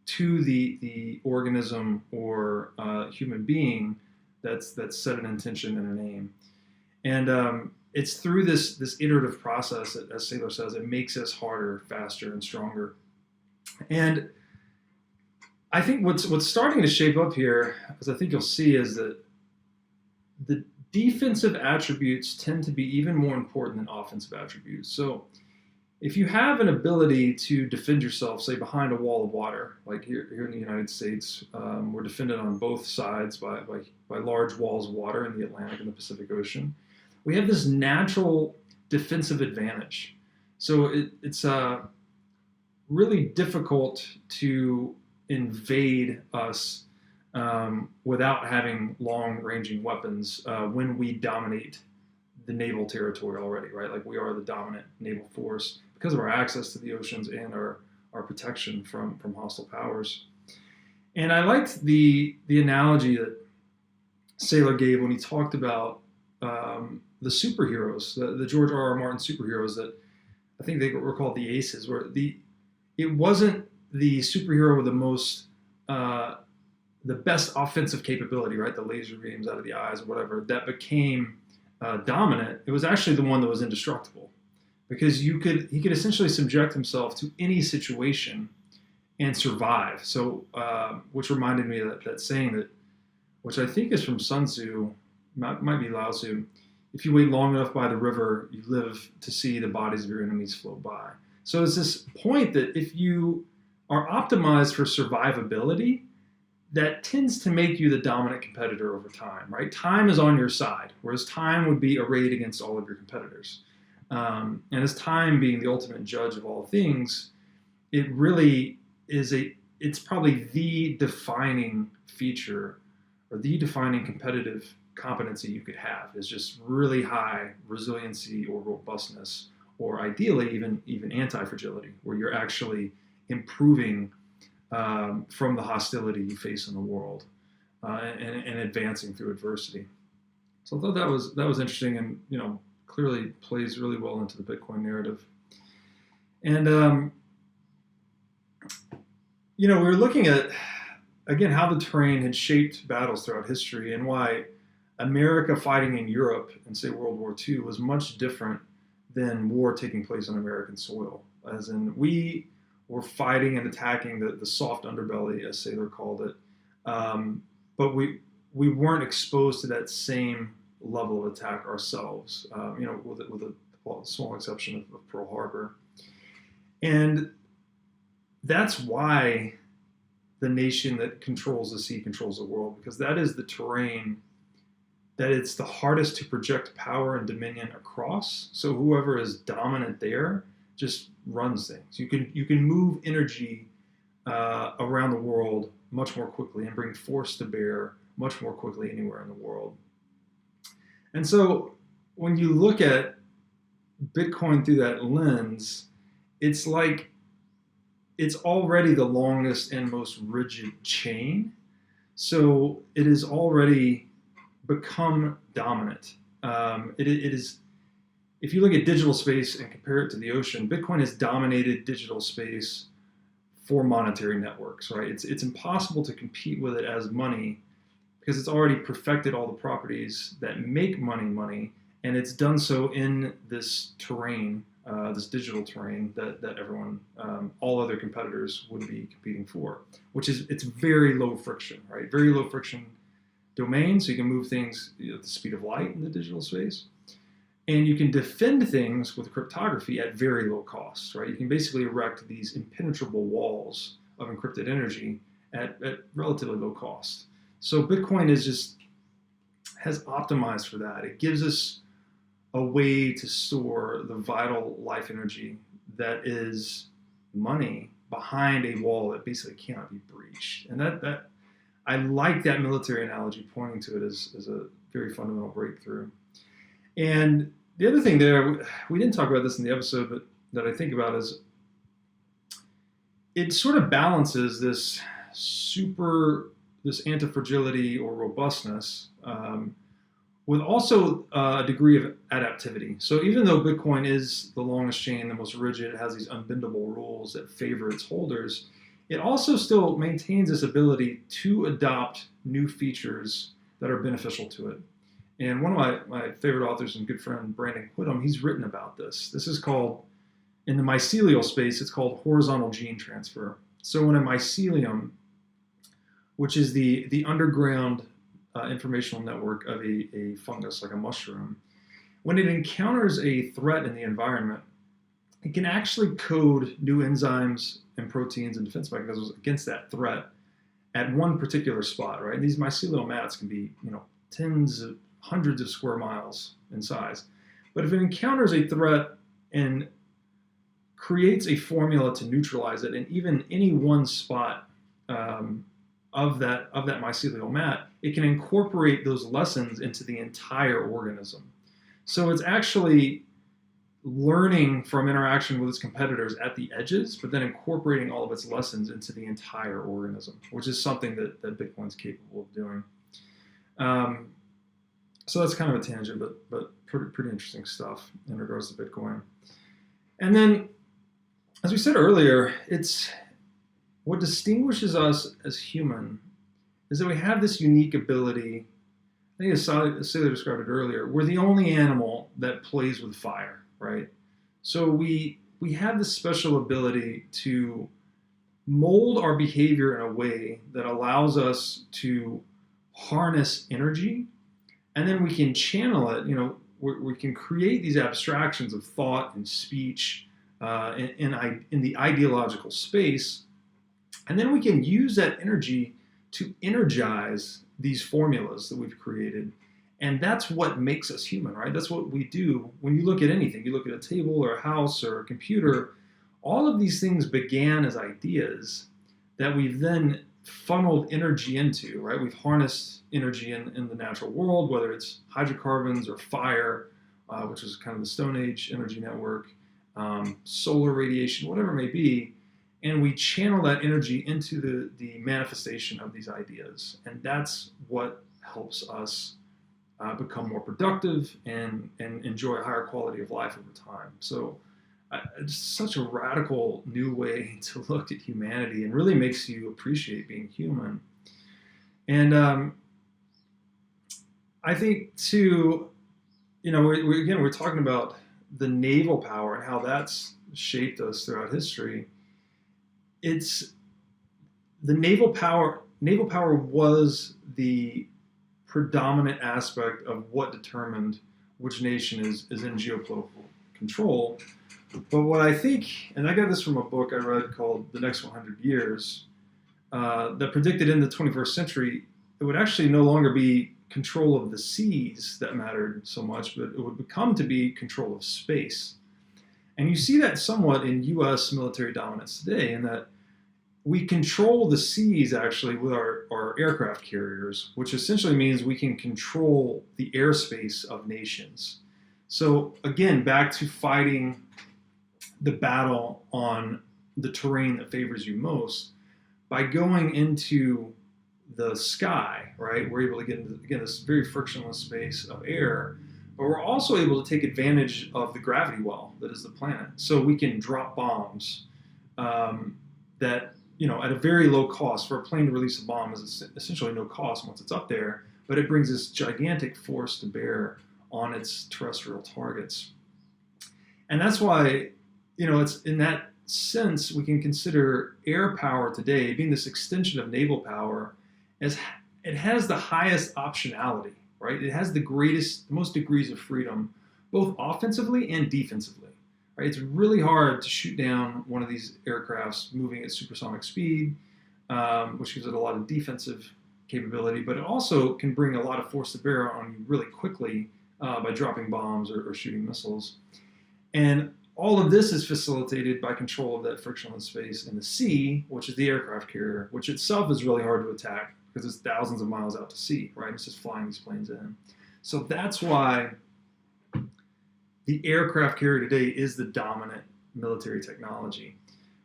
to the organism or human being that's set an intention and an aim. And it's through this iterative process that, as Saylor says, it makes us harder, faster, and stronger. And I think what's starting to shape up here, as I think you'll see, is that the defensive attributes tend to be even more important than offensive attributes. So if you have an ability to defend yourself, say behind a wall of water, like here in the United States, we're defended on both sides by large walls of water in the Atlantic and the Pacific Ocean. We have this natural defensive advantage. So it's really difficult to invade us without having long-ranging weapons when we dominate the naval territory already, right? Like we are the dominant naval force because of our access to the oceans and our protection from hostile powers. And I liked the analogy that Saylor gave when he talked about the superheroes, the George R.R. Martin superheroes that I think they were called the Aces, where it wasn't the superhero with the best offensive capability, right? The laser beams out of the eyes or whatever, that became dominant. It was actually the one that was indestructible, because he could essentially subject himself to any situation and survive. So, which reminded me of that saying that, which I think is from Sun Tzu, might be Lao Tzu. If you wait long enough by the river, you live to see the bodies of your enemies float by. So it's this point that if you are optimized for survivability, that tends to make you the dominant competitor over time, right? Time is on your side, whereas time would be arrayed against all of your competitors. And as time being the ultimate judge of all things, it really is it's probably the defining feature or the defining competitive competency you could have, is just really high resiliency or robustness, or ideally even anti-fragility, where you're actually improving from the hostility you face in the world and advancing through adversity. So I thought that was interesting, and clearly plays really well into the Bitcoin narrative. And we were looking at, again, how the terrain had shaped battles throughout history, and why America fighting in Europe in, say, World War II was much different than war taking place on American soil. As in, we were fighting and attacking the soft underbelly, as Saylor called it, but we weren't exposed to that same level of attack ourselves, with a small exception of Pearl Harbor. And that's why the nation that controls the sea controls the world, because that is the terrain that it's the hardest to project power and dominion across. So whoever is dominant there just runs things. You can move energy around the world much more quickly and bring force to bear much more quickly anywhere in the world. And so when you look at Bitcoin through that lens, it's like it's already the longest and most rigid chain. So it has already become dominant. It is, if you look at digital space and compare it to the ocean, Bitcoin has dominated digital space for monetary networks, right? It's impossible to compete with it as money, because it's already perfected all the properties that make money, and it's done so in this terrain, this digital terrain that everyone, all other competitors would be competing for, it's very low friction, right? Very low friction domain, so you can move things at the speed of light in the digital space. And you can defend things with cryptography at very low cost, right? You can basically erect these impenetrable walls of encrypted energy at relatively low cost. So Bitcoin has optimized for that. It gives us a way to store the vital life energy that is money behind a wall that basically cannot be breached. And that I like that military analogy, pointing to it as a very fundamental breakthrough. And the other thing there, we didn't talk about this in the episode, but that I think about is it sort of balances this antifragility or robustness with also a degree of adaptivity. So even though Bitcoin is the longest chain, the most rigid, it has these unbendable rules that favor its holders, it also still maintains this ability to adopt new features that are beneficial to it. And one of my favorite authors and good friend, Brandon Quittem, he's written about this. This is called, in the mycelial space, it's called horizontal gene transfer. So in a mycelium, which is the underground informational network of a fungus, like a mushroom, when it encounters a threat in the environment, it can actually code new enzymes and proteins and defense mechanisms against that threat at one particular spot, right? These mycelial mats can be, hundreds of square miles in size. But if it encounters a threat and creates a formula to neutralize it, and even any one spot of that mycelial mat, it can incorporate those lessons into the entire organism. So it's actually learning from interaction with its competitors at the edges, but then incorporating all of its lessons into the entire organism, which is something that Bitcoin's capable of doing. So that's kind of a tangent, but pretty interesting stuff in regards to Bitcoin. And then, as we said earlier, it's what distinguishes us as human is that we have this unique ability. I think as Saylor described it earlier, we're the only animal that plays with fire, right? So we have this special ability to mold our behavior in a way that allows us to harness energy, and then we can channel it. We can create these abstractions of thought and speech in the ideological space, and then we can use that energy to energize these formulas that we've created. And that's what makes us human, right? That's what we do when you look at anything. You look at a table or a house or a computer, all of these things began as ideas that we've then funneled energy into, right? We've harnessed energy in the natural world, whether it's hydrocarbons or fire, which is kind of the Stone Age energy network, solar radiation, whatever it may be. And we channel that energy into the manifestation of these ideas. And that's what helps us become more productive and enjoy a higher quality of life over time. So it's such a radical new way to look at humanity, and really makes you appreciate being human. And I think too, we're talking about the naval power and how that's shaped us throughout history. It's the naval power. Naval power was the predominant aspect of what determined which nation is in geopolitical control. But what I think, and I got this from a book I read called The Next 100 Years, that predicted in the 21st century, it would actually no longer be control of the seas that mattered so much, but it would become to be control of space. And you see that somewhat in U.S. military dominance today, in that we control the seas actually with our aircraft carriers, which essentially means we can control the airspace of nations. So again, back to fighting the battle on the terrain that favors you most, by going into the sky, right? We're able to get into, again, this very frictionless space of air, but we're also able to take advantage of the gravity well that is the planet. So we can drop bombs that, at a very low cost. For a plane to release a bomb is essentially no cost once it's up there, but it brings this gigantic force to bear on its terrestrial targets. And that's why, it's in that sense we can consider air power today, being this extension of naval power, as it has the highest optionality, right? It has the most degrees of freedom, both offensively and defensively, right? It's really hard to shoot down one of these aircrafts moving at supersonic speed, which gives it a lot of defensive capability, but it also can bring a lot of force to bear on you really quickly by dropping bombs or shooting missiles. And all of this is facilitated by control of that frictionless space in the sea, which is the aircraft carrier, which itself is really hard to attack because it's thousands of miles out to sea, right? It's just flying these planes in. So that's why the aircraft carrier today is the dominant military technology.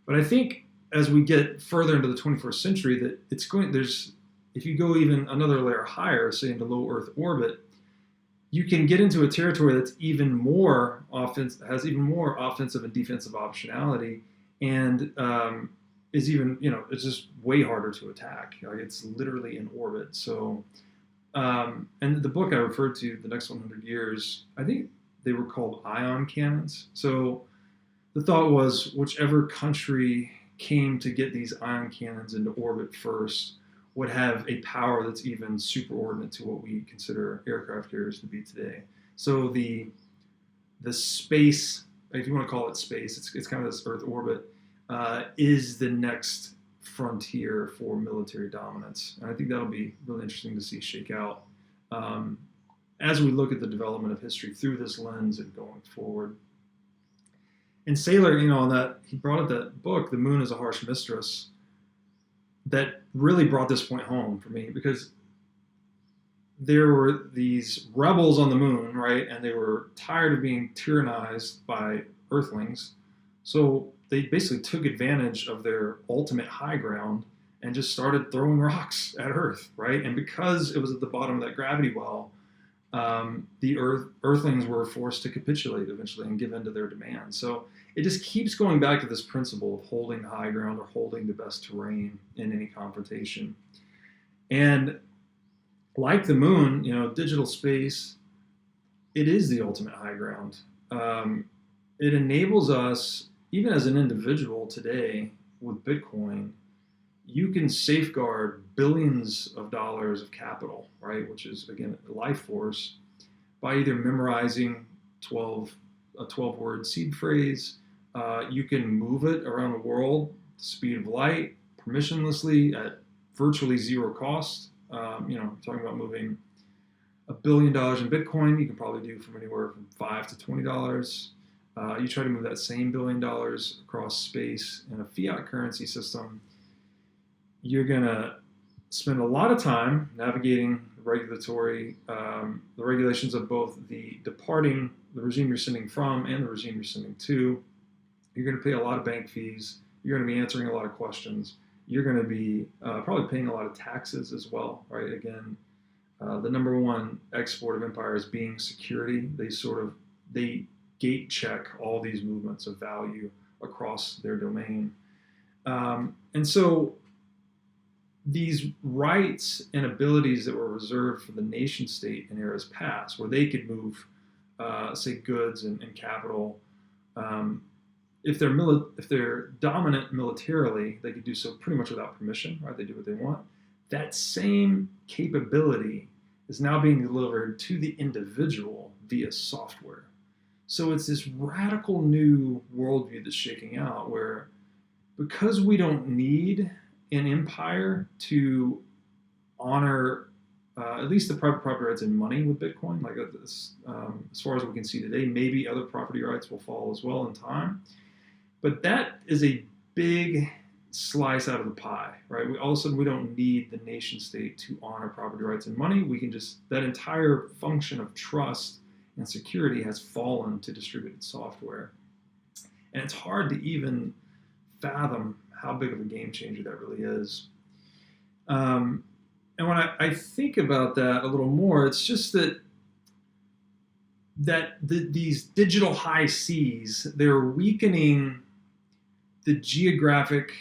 But I think as we get further into the 21st century, that if you go even another layer higher, say into low Earth orbit, you can get into a territory that's even more has even more offensive and defensive optionality, and is even, it's just way harder to attack. Like, it's literally in orbit. So, and the book I referred to, The Next 100 Years, I think they were called ion cannons. So the thought was whichever country came to get these ion cannons into orbit first would have a power that's even superordinate to what we consider aircraft carriers to be today. So the space, if you want to call it space, it's kind of this Earth orbit, is the next frontier for military dominance. And I think that'll be really interesting to see shake out as we look at the development of history through this lens and going forward. And Saylor, on that, he brought up that book, The Moon is a Harsh Mistress, that really brought this point home for me, because there were these rebels on the moon, right? And they were tired of being tyrannized by Earthlings. So they basically took advantage of their ultimate high ground and just started throwing rocks at Earth, right? And because it was at the bottom of that gravity well, the Earthlings were forced to capitulate eventually and give in to their demands. So it just keeps going back to this principle of holding the high ground or holding the best terrain in any confrontation. And like the moon, digital space, it is the ultimate high ground. It enables us, even as an individual today with Bitcoin, you can safeguard billions of dollars of capital, right? Which is, again, a life force, by either memorizing a 12-word seed phrase. You can move it around the world, the speed of light, permissionlessly at virtually zero cost. Talking about moving $1 billion in Bitcoin, you can probably do from anywhere from $5 to $20. You try to move that same $1 billion across space in a fiat currency system, you're going to spend a lot of time navigating the regulations of both the regime you're sending from and the regime you're sending to. You're going to pay a lot of bank fees. You're going to be answering a lot of questions. You're going to be probably paying a lot of taxes as well, right? Again, the number one export of empire is being security. They gate check all these movements of value across their domain. And so these rights and abilities that were reserved for the nation state in eras past, where they could move, say, goods and capital, if they're dominant militarily, they could do so pretty much without permission, right? They do what they want. That same capability is now being delivered to the individual via software. So it's this radical new worldview that's shaking out, where because we don't need an empire to honor at least the private property rights and money with Bitcoin, like this, as far as we can see today, maybe other property rights will follow as well in time. But that is a big slice out of the pie, right? All of a sudden, we don't need the nation state to honor property rights and money. We can that entire function of trust and security has fallen to distributed software. And it's hard to even fathom how big of a game changer that really is. And when I think about that a little more, it's just these digital high seas, they're weakening the geographic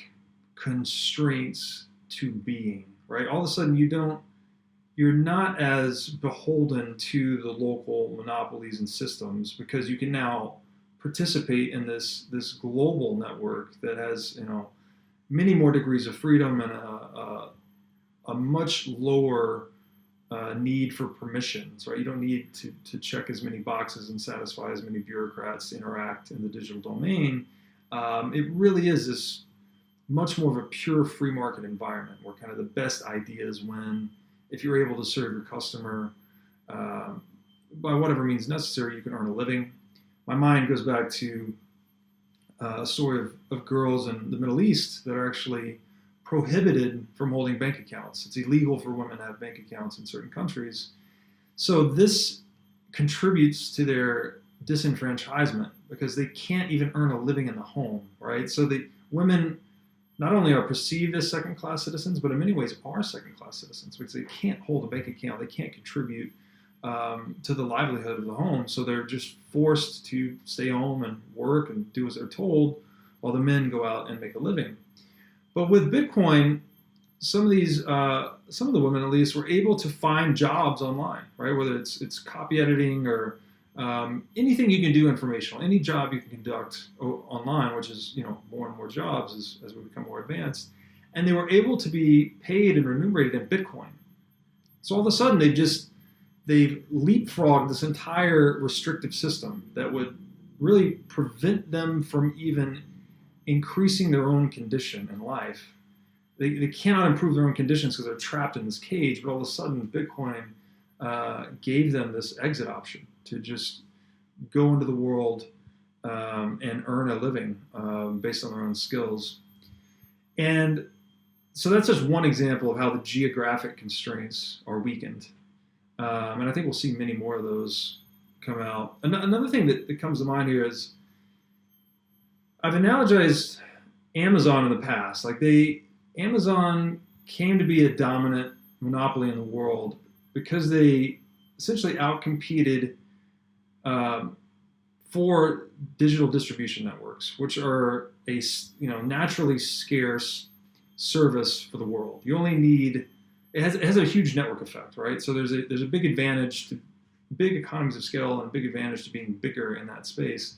constraints to being, right? All of a sudden, you're not as beholden to the local monopolies and systems, because you can now participate in this global network that has, many more degrees of freedom and a much lower need for permissions, right? You don't need to check as many boxes and satisfy as many bureaucrats to interact in the digital domain. It really is this much more of a pure free market environment, where kind of the best ideas win. If you're able to serve your customer by whatever means necessary, you can earn a living. My mind goes back to a story of girls in the Middle East that are actually prohibited from holding bank accounts. It's illegal for women to have bank accounts in certain countries. So this contributes to their disenfranchisement because they can't even earn a living in the home, right? So the women not only are perceived as second-class citizens, but in many ways are second-class citizens because they can't hold a bank account, they can't contribute to the livelihood of the home. So they're just forced to stay home and work and do as they're told while the men go out and make a living. But with Bitcoin, some of the women at least were able to find jobs online, right? Whether it's copy editing or anything you can do informational, any job you can conduct online, which is more and more jobs as we become more advanced, and they were able to be paid and remunerated in Bitcoin. So all of a sudden they've leapfrogged this entire restrictive system that would really prevent them from even increasing their own condition in life. They cannot improve their own conditions because they're trapped in this cage, but all of a sudden Bitcoin gave them this exit option to just go into the world and earn a living based on their own skills. And so that's just one example of how the geographic constraints are weakened. And I think we'll see many more of those come out. Another thing that comes to mind here is I've analogized Amazon in the past. Amazon came to be a dominant monopoly in the world because they essentially outcompeted 4 digital distribution networks, which are a naturally scarce service for the world. You only need it has a huge network effect, right? So there's a big advantage to big economies of scale and a big advantage to being bigger in that space.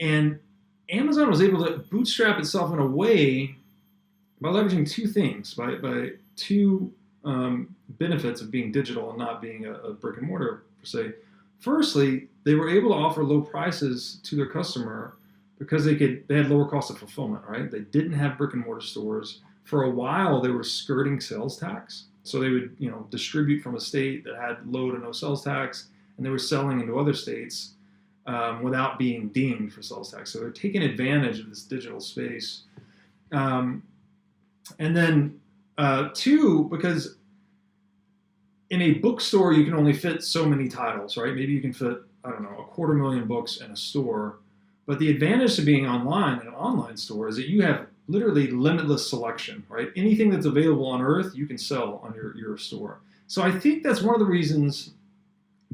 And Amazon was able to bootstrap itself in a way by leveraging 2 things, by 2 benefits of being digital and not being a brick and mortar per se. Firstly, they were able to offer low prices to their customer because they had lower cost of fulfillment, right? They didn't have brick and mortar stores. For a while, they were skirting sales tax. So they would, distribute from a state that had low to no sales tax, and they were selling into other states without being deemed for sales tax. So they're taking advantage of this digital space. And then 2, because in a bookstore, you can only fit so many titles, right? Maybe you can fit, 250,000 books in a store. But the advantage to being online in an online store is that you have literally limitless selection, right? Anything that's available on Earth, you can sell on your store. So I think that's one of the reasons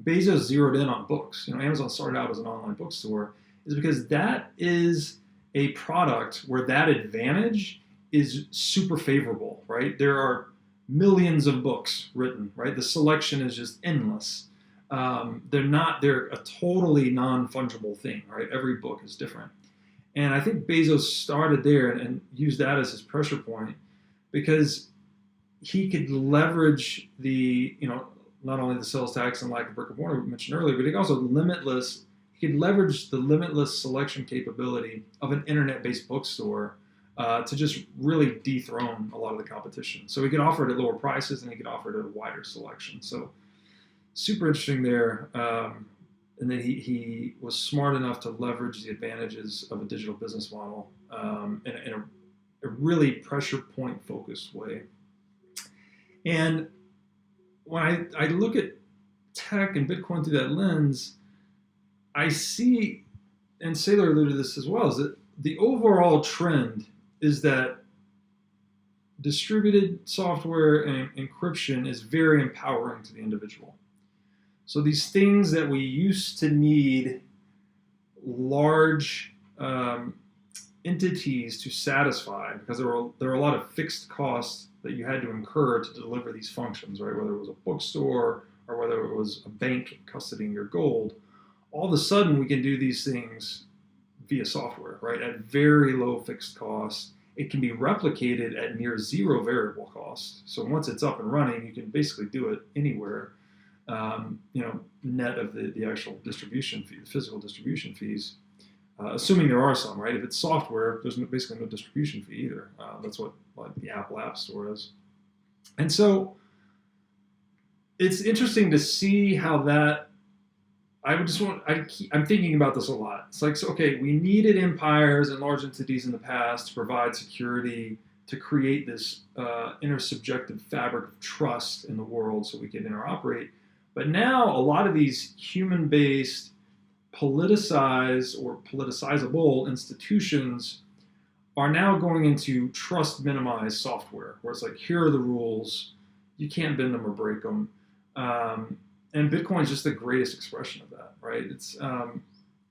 Bezos zeroed in on books. Amazon started out as an online bookstore, is because that is a product where that advantage is super favorable, right? There are millions of books written, right? The selection is just endless. They're a totally non-fungible thing, right? Every book is different. And I think Bezos started there and used that as his pressure point because he could leverage not only the sales tax and lack of brick and mortar we mentioned earlier, but he could leverage the limitless selection capability of an internet-based bookstore to just really dethrone a lot of the competition. So he could offer it at lower prices and he could offer it at a wider selection. So super interesting there. And then he was smart enough to leverage the advantages of a digital business model in a really pressure point focused way. And when I look at tech and Bitcoin through that lens, I see, and Saylor alluded to this as well, is that the overall trend is that distributed software and encryption is very empowering to the individual. So these things that we used to need large entities to satisfy, because there were a lot of fixed costs that you had to incur to deliver these functions, right? Whether it was a bookstore or whether it was a bank custodying your gold, all of a sudden we can do these things via software, right? At very low fixed costs. It can be replicated at near zero variable cost. So once it's up and running, you can basically do it anywhere. Net of the actual distribution fee, the physical distribution fees, assuming there are some, right? If it's software, there's basically no distribution fee either. That's what the Apple App Store is. And so it's interesting to see how that I'm thinking about this a lot. It's like, so, okay, we needed empires and large entities in the past to provide security, to create this intersubjective fabric of trust in the world so we could interoperate. But now a lot of these human-based, politicized or politicizable institutions are now going into trust minimized software, where it's like, here are the rules, you can't bend them or break them. And Bitcoin is just the greatest expression of that, right? It's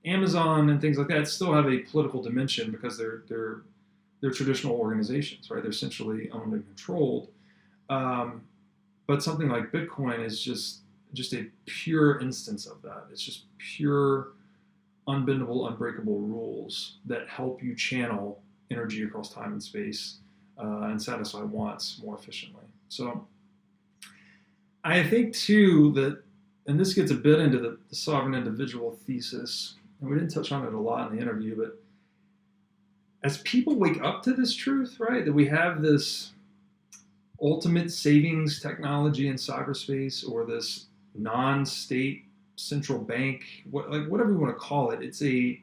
Amazon and things like that still have a political dimension because they're traditional organizations, right? They're essentially owned and controlled. But something like Bitcoin is just a pure instance of that. It's just pure, unbendable, unbreakable rules that help you channel energy across time and space and satisfy wants more efficiently. So I think too that, and this gets a bit into the sovereign individual thesis, and we didn't touch on it a lot in the interview, but as people wake up to this truth, right, that we have this ultimate savings technology in cyberspace, or this non-state central bank, whatever you want to call it, it's a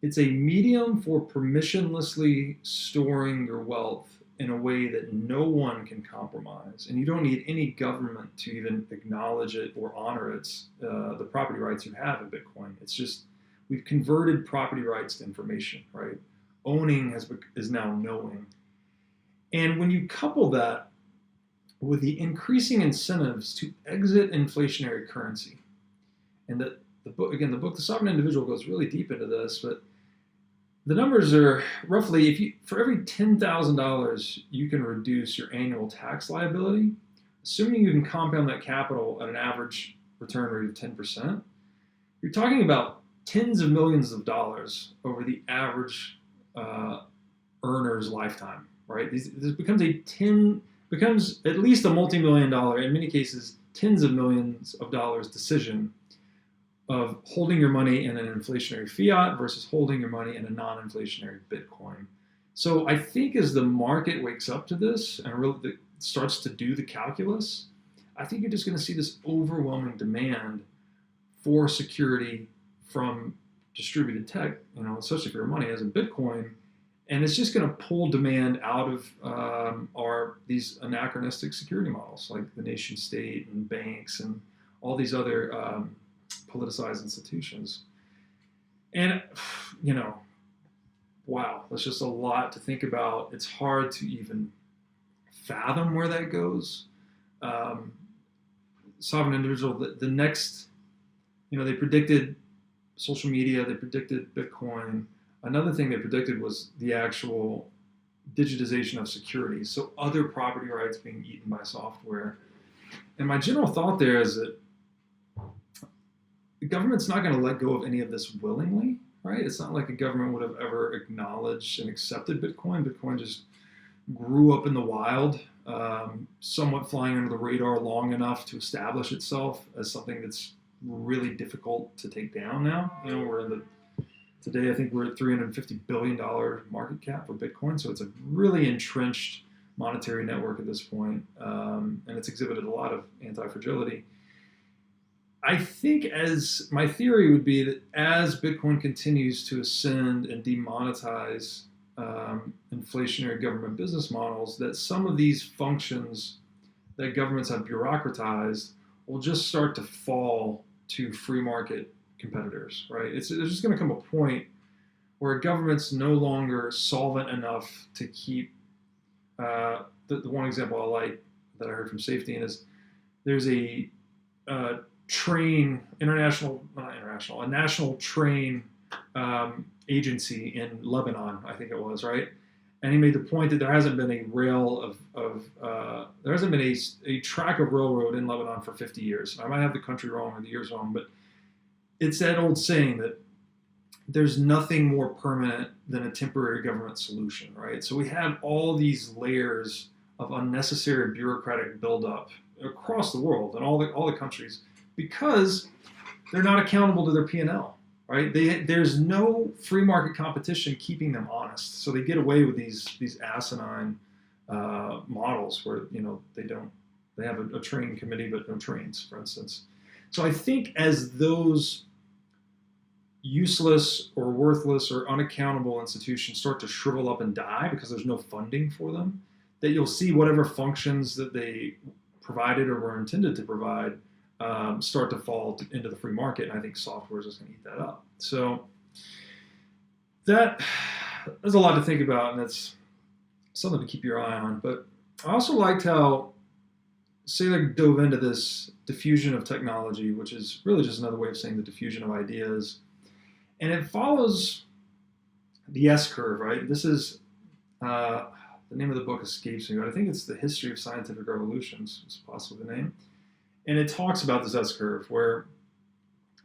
medium for permissionlessly storing your wealth in a way that no one can compromise, and you don't need any government to even acknowledge it or honor its the property rights you have in Bitcoin. It's just, we've converted property rights to information, right? Owning is now knowing. And when you couple that with the increasing incentives to exit inflationary currency, and the book, The Sovereign Individual goes really deep into this, but the numbers are roughly, for every $10,000 you can reduce your annual tax liability, assuming you can compound that capital at an average return rate of 10%, you're talking about tens of millions of dollars over the average earner's lifetime, right? This becomes at least a multi-million dollar, in many cases, tens of millions of dollars decision of holding your money in an inflationary fiat versus holding your money in a non-inflationary Bitcoin. So I think as the market wakes up to this and really starts to do the calculus, I think you're just going to see this overwhelming demand for security from distributed tech, especially for your money as in Bitcoin. And it's just going to pull demand out of these anachronistic security models like the nation state and banks and all these other politicized institutions. And, wow, that's just a lot to think about. It's hard to even fathom where that goes. Sovereign individual, the next, they predicted social media, they predicted Bitcoin. Another thing they predicted was the actual digitization of security. So other property rights being eaten by software. And my general thought there is that the government's not going to let go of any of this willingly, right? It's not like a government would have ever acknowledged and accepted Bitcoin. Bitcoin just grew up in the wild, somewhat flying under the radar long enough to establish itself as something that's really difficult to take down now. Today I think we're at $350 billion market cap for Bitcoin, so it's a really entrenched monetary network at this point, and it's exhibited a lot of anti-fragility. I think, as my theory would be, that as Bitcoin continues to ascend and demonetize inflationary government business models, that some of these functions that governments have bureaucratized will just start to fall to free market competitors, right? There's just going to come a point where a government's no longer solvent enough to keep, the one example I like that I heard from Safety is there's a national train agency in Lebanon, I think it was, right? And he made the point that there hasn't been there hasn't been a track of railroad in Lebanon for 50 years. I might have the country wrong or the years wrong, but it's that old saying that there's nothing more permanent than a temporary government solution, right? So we have all these layers of unnecessary bureaucratic buildup across the world and all the countries, because they're not accountable to their P&L, right? There's no free market competition keeping them honest, so they get away with these asinine models where they have a train committee but no trains, for instance. So I think as those useless or worthless or unaccountable institutions start to shrivel up and die because there's no funding for them, that you'll see whatever functions that they provided or were intended to provide start to fall into the free market. And I think software is just going to eat that up. So there's a lot to think about, and that's something to keep your eye on. But I also liked how Saylor dove into this diffusion of technology, which is really just another way of saying the diffusion of ideas. And it follows the S-curve, right? This is, the name of the book escapes me, but I think it's The History of Scientific Revolutions, is possibly the name. And it talks about this S-curve, where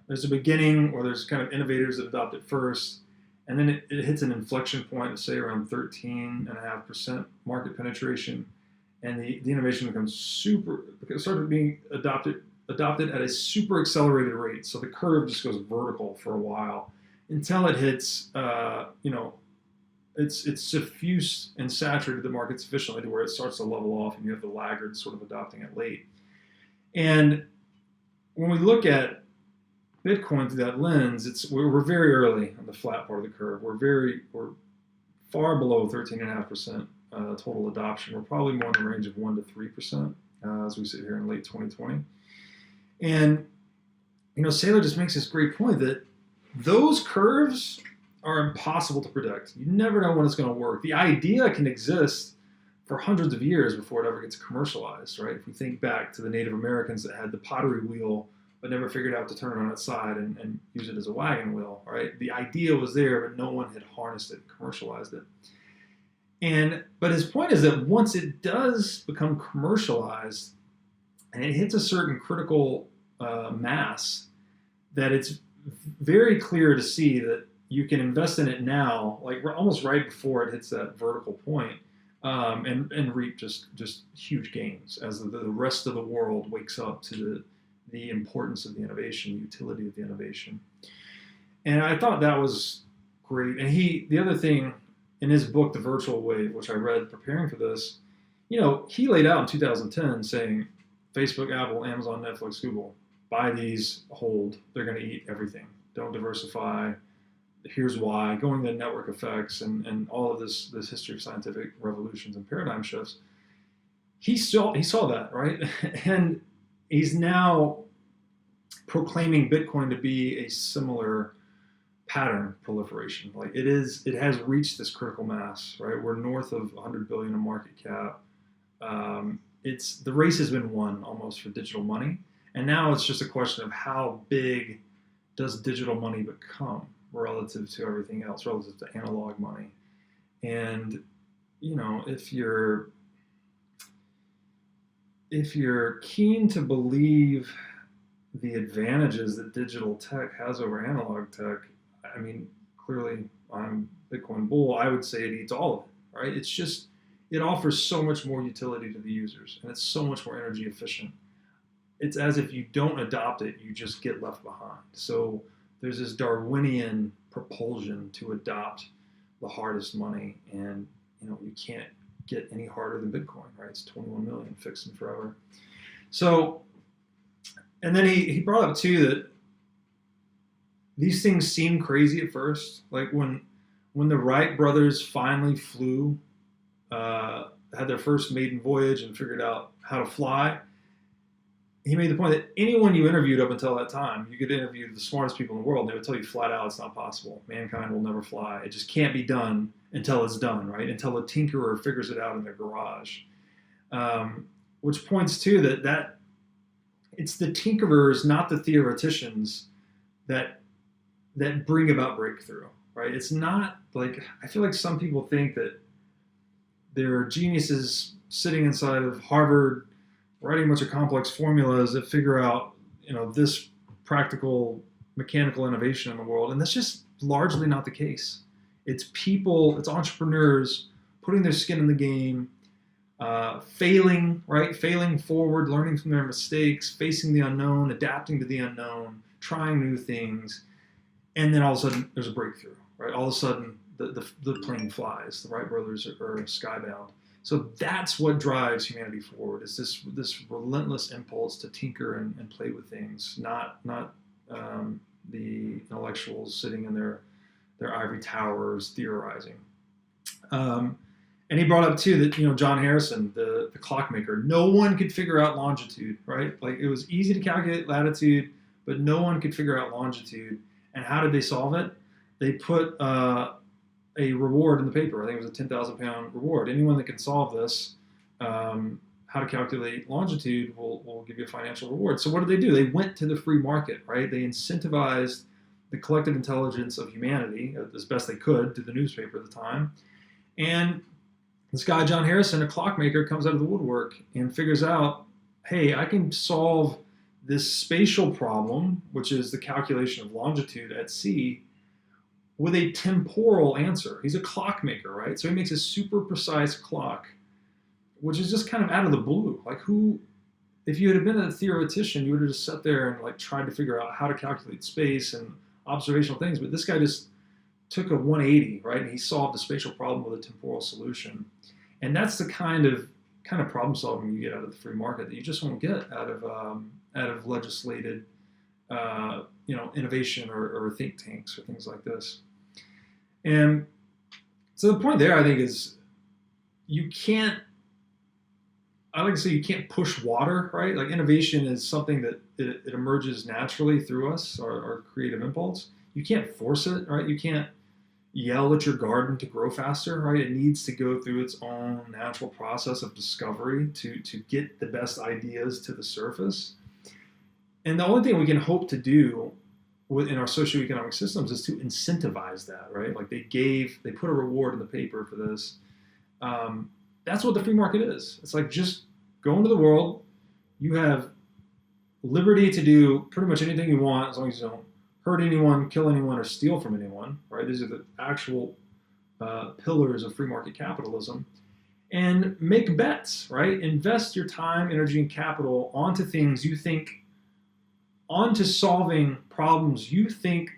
there's a beginning, or there's kind of innovators that adopt it first, and then it hits an inflection point of, say, around 13.5% market penetration, and the innovation becomes started being adopted at a super accelerated rate. So the curve just goes vertical for a while until it hits, it's suffused and saturated the market sufficiently to where it starts to level off, and you have the laggards sort of adopting it late. And when we look at Bitcoin through that lens, we're very early on the flat part of the curve. We're far below 13.5% total adoption. We're probably more in the range of 1 to 3% as we sit here in late 2020. And Saylor just makes this great point that those curves are impossible to predict. You never know when it's going to work. The idea can exist for hundreds of years before it ever gets commercialized, right? If we think back to the Native Americans that had the pottery wheel but never figured out to turn it on its side and use it as a wagon wheel, right? The idea was there, but no one had harnessed it, commercialized it. But his point is that once it does become commercialized and it hits a certain critical mass, that it's very clear to see that you can invest in it now, like almost right before it hits that vertical point, and reap just huge gains as the rest of the world wakes up to the importance of the innovation, the utility of the innovation. And I thought that was great. And the other thing in his book, The Virtual Wave, which I read preparing for this, he laid out in 2010 saying, Facebook, Apple, Amazon, Netflix, Google, buy these, hold, they're going to eat everything. Don't diversify. Here's why. Going to network effects and all of this history of scientific revolutions and paradigm shifts. He saw that, right? And he's now proclaiming Bitcoin to be a similar pattern proliferation. Like it has reached this critical mass, right? We're north of 100 billion in market cap. The race has been won almost for digital money. And now it's just a question of how big does digital money become relative to everything else, relative to analog money. And, if you're keen to believe the advantages that digital tech has over analog tech, I mean, clearly I'm Bitcoin bull. I would say it eats all of it, right? It offers so much more utility to the users, and it's so much more energy efficient. It's as if you don't adopt it, you just get left behind. So there's this Darwinian propulsion to adopt the hardest money, and you can't get any harder than Bitcoin, right? It's 21 million fixed and forever. So, and then he brought up too that these things seem crazy at first. Like when the Wright brothers finally flew, had their first maiden voyage and figured out how to fly, he made the point that anyone you interviewed up until that time, you could interview the smartest people in the world, and they would tell you flat out it's not possible. Mankind will never fly. It just can't be done until it's done, right? Until a tinkerer figures it out in their garage. Which points to that it's the tinkerers, not the theoreticians, that bring about breakthrough, right? It's not like, I feel like some people think that there are geniuses sitting inside of Harvard writing a bunch of complex formulas that figure out, this practical mechanical innovation in the world. And that's just largely not the case. It's people, it's entrepreneurs putting their skin in the game, failing, right? Failing forward, learning from their mistakes, facing the unknown, adapting to the unknown, trying new things. And then all of a sudden there's a breakthrough, right? All of a sudden the plane flies. The Wright brothers are skybound. So that's what drives humanity forward. Is this relentless impulse to tinker and play with things, not the intellectuals sitting in their ivory towers theorizing. And he brought up too that John Harrison, the clockmaker, no one could figure out longitude, right? Like it was easy to calculate latitude, but no one could figure out longitude. And how did they solve it? They put a reward in the paper. I think it was a 10,000 pound reward. Anyone that can solve this, how to calculate longitude, will give you a financial reward. So what did they do? They went to the free market, right? They incentivized the collective intelligence of humanity as best they could through the newspaper at the time. And this guy, John Harrison, a clockmaker, comes out of the woodwork and figures out, hey, I can solve this spatial problem, which is the calculation of longitude at sea, with a temporal answer. He's a clockmaker, right? So he makes a super precise clock, which is just kind of out of the blue. Like if you had been a theoretician, you would have just sat there and like tried to figure out how to calculate space and observational things. But this guy just took a 180, right? And he solved a spatial problem with a temporal solution. And that's the kind of problem solving you get out of the free market that you just won't get out of legislated, innovation or think tanks or things like this. And so the point there, I think, is you can't push water, right? Like innovation is something that it emerges naturally through us, our creative impulse. You can't force it, right? You can't yell at your garden to grow faster, right? It needs to go through its own natural process of discovery to get the best ideas to the surface. And the only thing we can hope to do in our socioeconomic systems is to incentivize that, right? Like they put a reward in the paper for this. That's what the free market is. It's like just go into the world. You have liberty to do pretty much anything you want as long as you don't hurt anyone, kill anyone, or steal from anyone, right? These are the actual pillars of free market capitalism. And make bets, right? Invest your time, energy, and capital onto things you think, onto solving problems you think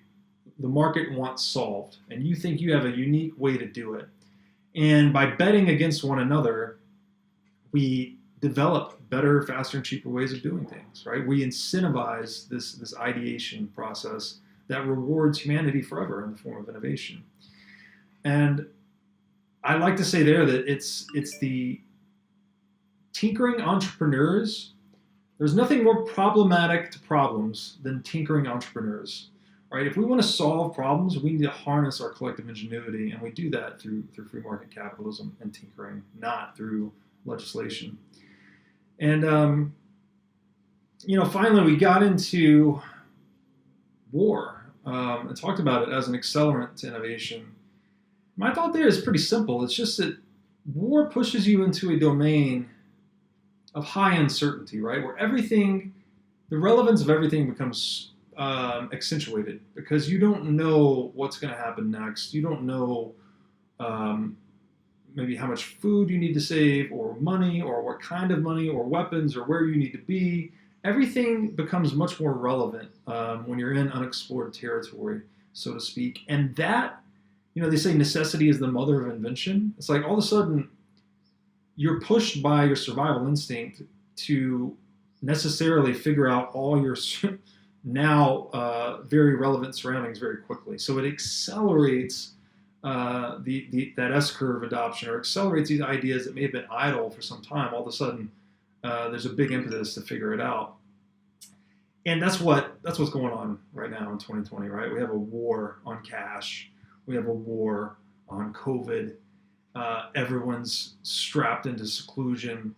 the market wants solved, and you think you have a unique way to do it. And by betting against one another, we develop better, faster, and cheaper ways of doing things, right? We incentivize this ideation process that rewards humanity forever in the form of innovation. And I like to say there that it's the tinkering entrepreneurs. There's nothing more problematic to problems than tinkering entrepreneurs, right? If we want to solve problems, we need to harness our collective ingenuity, and we do that through free market capitalism and tinkering, not through legislation. And finally, we got into war and talked about it as an accelerant to innovation. My thought there is pretty simple. It's just that war pushes you into a domain of high uncertainty, right? Where the relevance of everything becomes accentuated because you don't know what's going to happen next. You don't know maybe how much food you need to save, or money, or what kind of money, or weapons, or where you need to be. Everything becomes much more relevant when you're in unexplored territory, so to speak. And that, they say necessity is the mother of invention. It's like all of a sudden you're pushed by your survival instinct to necessarily figure out all your now very relevant surroundings very quickly. So it accelerates that S-curve adoption, or accelerates these ideas that may have been idle for some time. All of a sudden, there's a big impetus to figure it out. And that's what's going on right now in 2020, right? We have a war on cash. We have a war on COVID. Everyone's strapped into seclusion.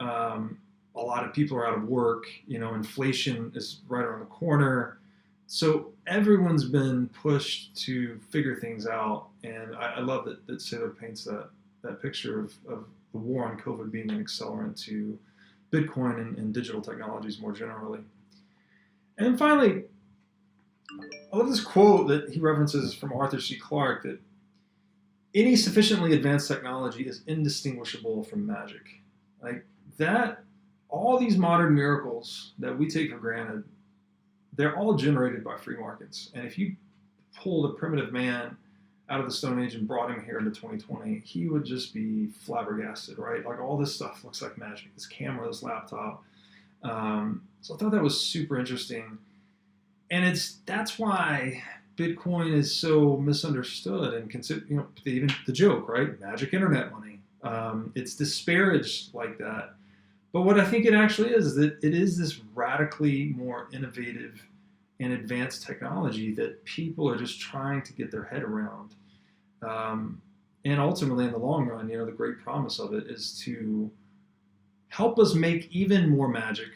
A lot of people are out of work. Inflation is right around the corner. So everyone's been pushed to figure things out. And I love that Saylor paints that picture of the war on COVID being an accelerant to Bitcoin and digital technologies more generally. And then finally, I love this quote that he references from Arthur C. Clarke, that any sufficiently advanced technology is indistinguishable from magic. Like that, all these modern miracles that we take for granted, they're all generated by free markets. And if you pull the primitive man out of the Stone Age and brought him here into 2020, he would just be flabbergasted, right? Like all this stuff looks like magic. This camera, this laptop. So I thought that was super interesting. And that's why Bitcoin is so misunderstood and even the joke, right? Magic internet money. It's disparaged like that. But what I think it actually is that it is this radically more innovative and advanced technology that people are just trying to get their head around. And ultimately, in the long run, the great promise of it is to help us make even more magic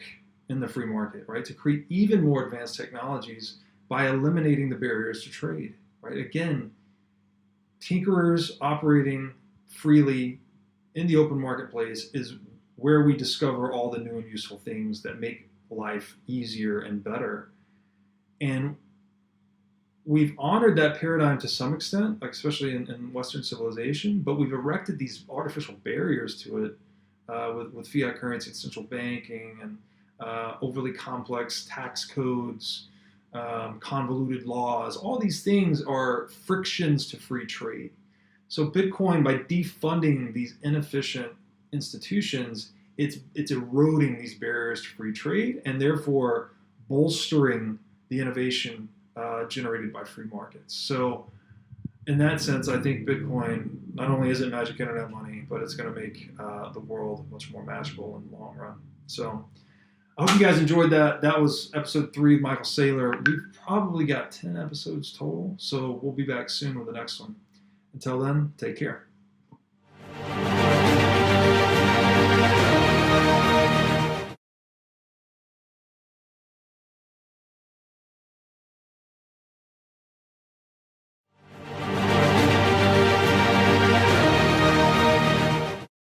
in the free market, right? To create even more advanced technologies by eliminating the barriers to trade, right? Again, tinkerers operating freely in the open marketplace is where we discover all the new and useful things that make life easier and better. And we've honored that paradigm to some extent, like especially in Western civilization, but we've erected these artificial barriers to it with fiat currency and central banking and overly complex tax codes, convoluted laws. All these things are frictions to free trade. So Bitcoin, by defunding these inefficient institutions, it's eroding these barriers to free trade and therefore bolstering the innovation generated by free markets. So in that sense, I think Bitcoin, not only is it magic internet money, but it's going to make the world much more magical in the long run. So I hope you guys enjoyed that. That was episode 3 of Michael Saylor. We've probably got 10 episodes total, so we'll be back soon with the next one. Until then, take care.